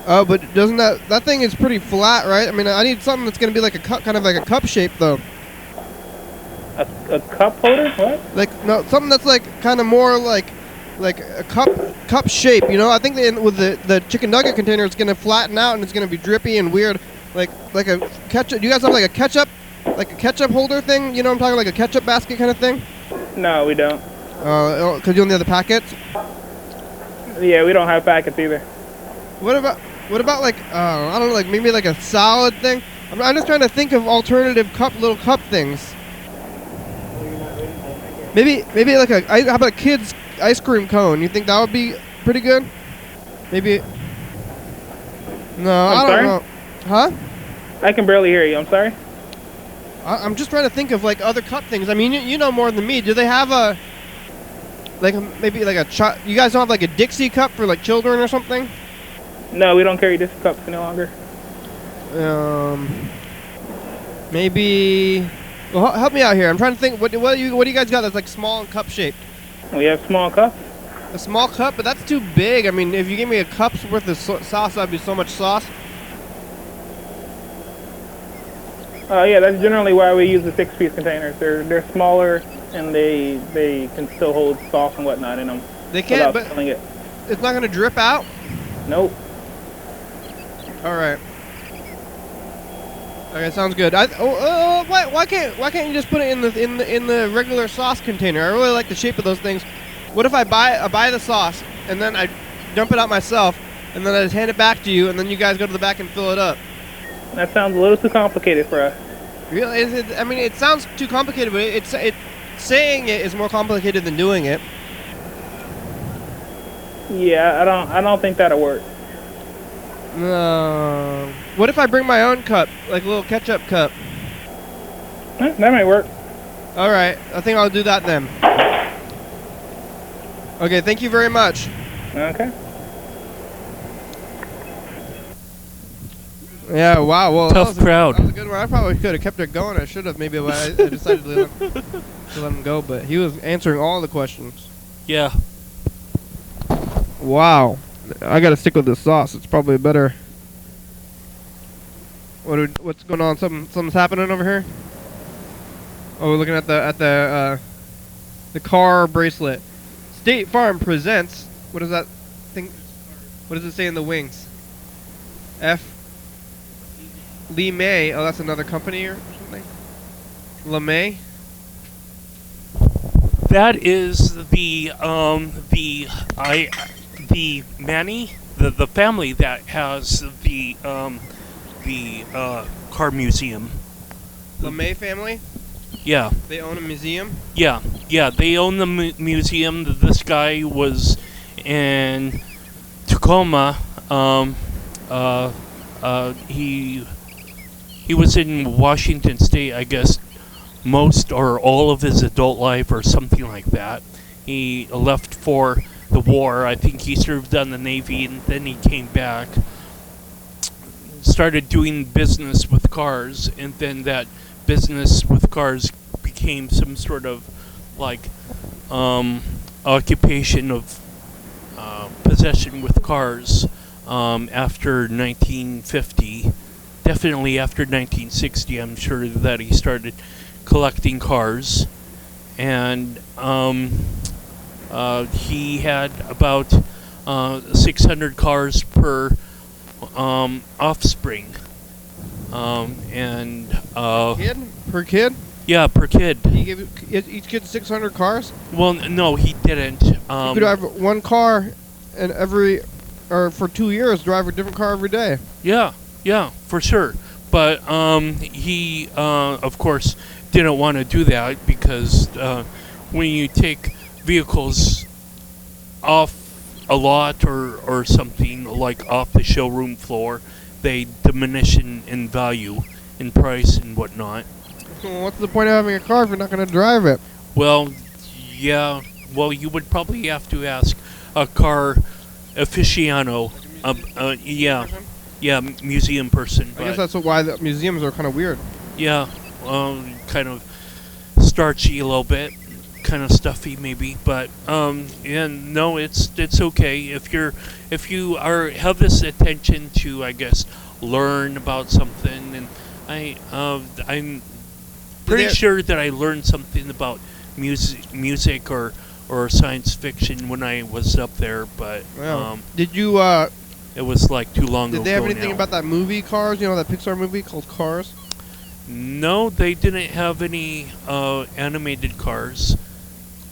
Speaker 2: Oh, but doesn't that thing is pretty flat, right? I mean, I need something that's gonna be like a cup, kind of like a cup shape though.
Speaker 5: A cup holder? What?
Speaker 2: No, something that's kind of more like a cup shape. I think with the chicken nugget container, it's gonna flatten out and it's gonna be drippy and weird, like a ketchup. Do you guys have a ketchup holder thing? You know what I'm talking, like a ketchup basket kind of thing?
Speaker 5: No, we don't.
Speaker 2: Because you only have the packets.
Speaker 5: Yeah, we don't have packets either.
Speaker 2: What about I don't know, maybe a salad thing? I'm just trying to think of alternative little cup things. Maybe how about a kid's ice cream cone? You think that would be pretty good? Maybe. No, I don't know. Huh?
Speaker 5: I can barely hear you. I'm sorry.
Speaker 2: I'm just trying to think of other cup things. I mean, you know more than me. Do they have maybe you guys don't have a Dixie cup for children or something?
Speaker 5: No, we don't carry Dixie cups any longer.
Speaker 2: Maybe. Well, help me out here. I'm trying to think. What do you guys got that's small and cup shaped?
Speaker 5: We have small cups.
Speaker 2: A small cup, but that's too big. I mean, if you gave me a cup's worth of sauce, that'd be so much sauce.
Speaker 5: Yeah, that's generally why we use the 6-piece containers. They're smaller and they can still hold sauce and whatnot in them.
Speaker 2: They can, but
Speaker 5: spilling it.
Speaker 2: It's not gonna drip out.
Speaker 5: Nope.
Speaker 2: All right. Okay, sounds good. Why can't you just put it in the regular sauce container? I really like the shape of those things. What if I buy the sauce and then I dump it out myself and then I just hand it back to you and then you guys go to the back and fill it up?
Speaker 5: That sounds a little too complicated for us.
Speaker 2: Really? I mean, it sounds too complicated, but it's saying it is more complicated than doing it.
Speaker 5: Yeah, I don't think that'll work.
Speaker 2: No. What if I bring my own cup, like a little ketchup cup?
Speaker 5: That might work.
Speaker 2: All right, I think I'll do that then. Okay, thank you very much.
Speaker 5: Okay.
Speaker 2: Yeah, wow. Well,
Speaker 3: Tough crowd.
Speaker 2: That was a good one. I probably could have kept it going. I should have maybe, but I decided to let him go. But he was answering all the questions.
Speaker 3: Yeah.
Speaker 2: Wow. I gotta stick with this sauce. It's probably better. What's going on? Something's happening over here? Oh, we're looking at the car bracelet. State Farm presents. What does that thing? What does it say in the wings? F. Lee May. Oh, that's another company or something. LeMay.
Speaker 3: That is the Manny, the family that has the car museum.
Speaker 2: LeMay family.
Speaker 3: Yeah.
Speaker 2: They own a museum.
Speaker 3: Yeah. They own the museum. This guy was in Tacoma. He was in Washington State, I guess, most or all of his adult life or something like that. He left for the war. I think he served on the Navy, and then he came back, started doing business with cars, and then that business with cars became some sort of like occupation of possession with cars after 1950. Definitely after 1960, I'm sure that he started collecting cars, and he had about 600 cars per offspring, and
Speaker 2: Per kid?
Speaker 3: Yeah, per kid.
Speaker 2: He gave each kid 600 cars?
Speaker 3: Well, no, he didn't.
Speaker 2: You could drive one car and for 2 years, drive a different car every day.
Speaker 3: Yeah, for sure. But he, of course, didn't want to do that because when you take vehicles off a lot or something, like off the showroom floor, they diminish in value, in price and whatnot.
Speaker 2: Well, what's the point of having a car if you're not going to drive it?
Speaker 3: Well, yeah. Well, you would probably have to ask a car aficionado. Yeah, museum person.
Speaker 2: I guess that's why the museums are kind of weird.
Speaker 3: Yeah, kind of starchy a little bit, kind of stuffy maybe, but and no, it's okay if you have this attention to, I guess, learn about something, and I'm pretty sure that I learned something about music or science fiction when I was up there, but
Speaker 2: did you
Speaker 3: it was like too long ago.
Speaker 2: Did they have anything about that movie Cars? You know, that Pixar movie called Cars?
Speaker 3: No, they didn't have any animated cars.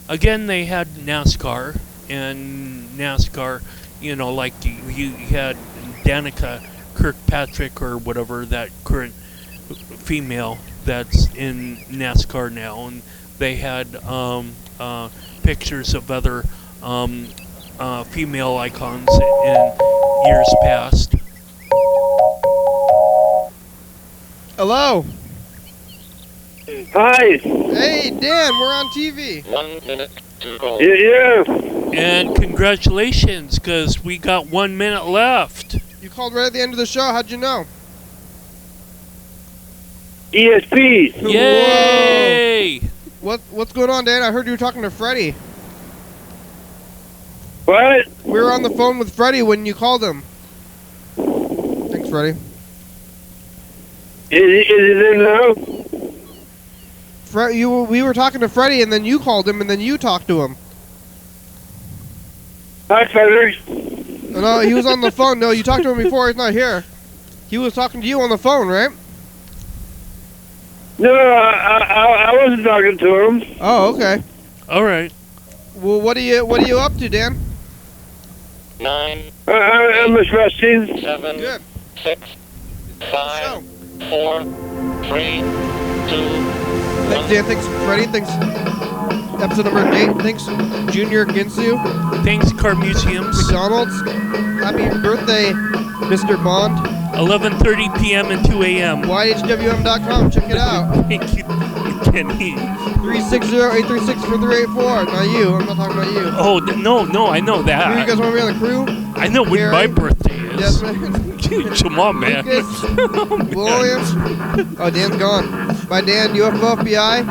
Speaker 3: Again, they had NASCAR, and NASCAR, you know, like you had Danica Kirkpatrick or whatever, that current female that's in NASCAR now, and they had pictures of other female icons in years past.
Speaker 2: Hello.
Speaker 4: Hi.
Speaker 2: Hey, Dan, we're on TV.
Speaker 8: 1 minute to go.
Speaker 4: Yeah.
Speaker 3: And congratulations, because we got 1 minute left.
Speaker 2: You called right at the end of the show. How'd you know?
Speaker 4: ESP.
Speaker 3: Yay!
Speaker 2: What's going on, Dan? I heard you were talking to Freddie.
Speaker 4: What?
Speaker 2: We were on the phone with Freddie when you called him. Thanks, Freddie.
Speaker 4: Is it in now?
Speaker 2: We were talking to Freddie, and then you called him, and then you talked to him.
Speaker 4: Hi, Freddie.
Speaker 2: No, he was on the phone. No, you talked to him before. He's not here. He was talking to you on the phone, right?
Speaker 4: No, I wasn't talking to him.
Speaker 2: Oh, okay.
Speaker 3: All right.
Speaker 2: Well, what are you up to, Dan?
Speaker 8: 9.
Speaker 4: I'm just resting.
Speaker 8: 7.
Speaker 2: Good.
Speaker 8: 6. 5. 4. 3. 2.
Speaker 2: Thanks, Dan. Thanks, Freddie. Thanks, episode number 8. Thanks, Junior Ginsu.
Speaker 3: Thanks, Car Museums.
Speaker 2: McDonald's. Happy birthday, Mr. Bond.
Speaker 3: 11:30 p.m. and 2 a.m.
Speaker 2: YDHWM.com. Check it out.
Speaker 3: Thank you, Kenny.
Speaker 2: 360-836-4384. Not you. I'm not talking about you.
Speaker 3: Oh, no, I know that.
Speaker 2: You guys want to be on the crew?
Speaker 3: I know when my birthday is.
Speaker 2: Desmond.
Speaker 3: Come on, man.
Speaker 2: Lucas. Williams. Oh, Dan's gone. Bye, Dan. UFO FBI.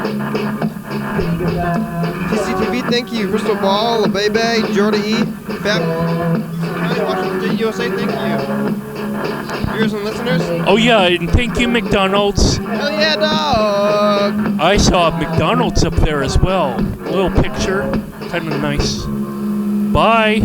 Speaker 2: TCTV, thank you. Crystal Ball, Bebe, Jordy E, Fab, County, Washington State, USA, thank you. Viewers and listeners.
Speaker 3: Oh yeah, and thank you, McDonald's.
Speaker 2: Hell yeah, dog!
Speaker 3: I saw McDonald's up there as well. A little picture, kind of nice. Bye.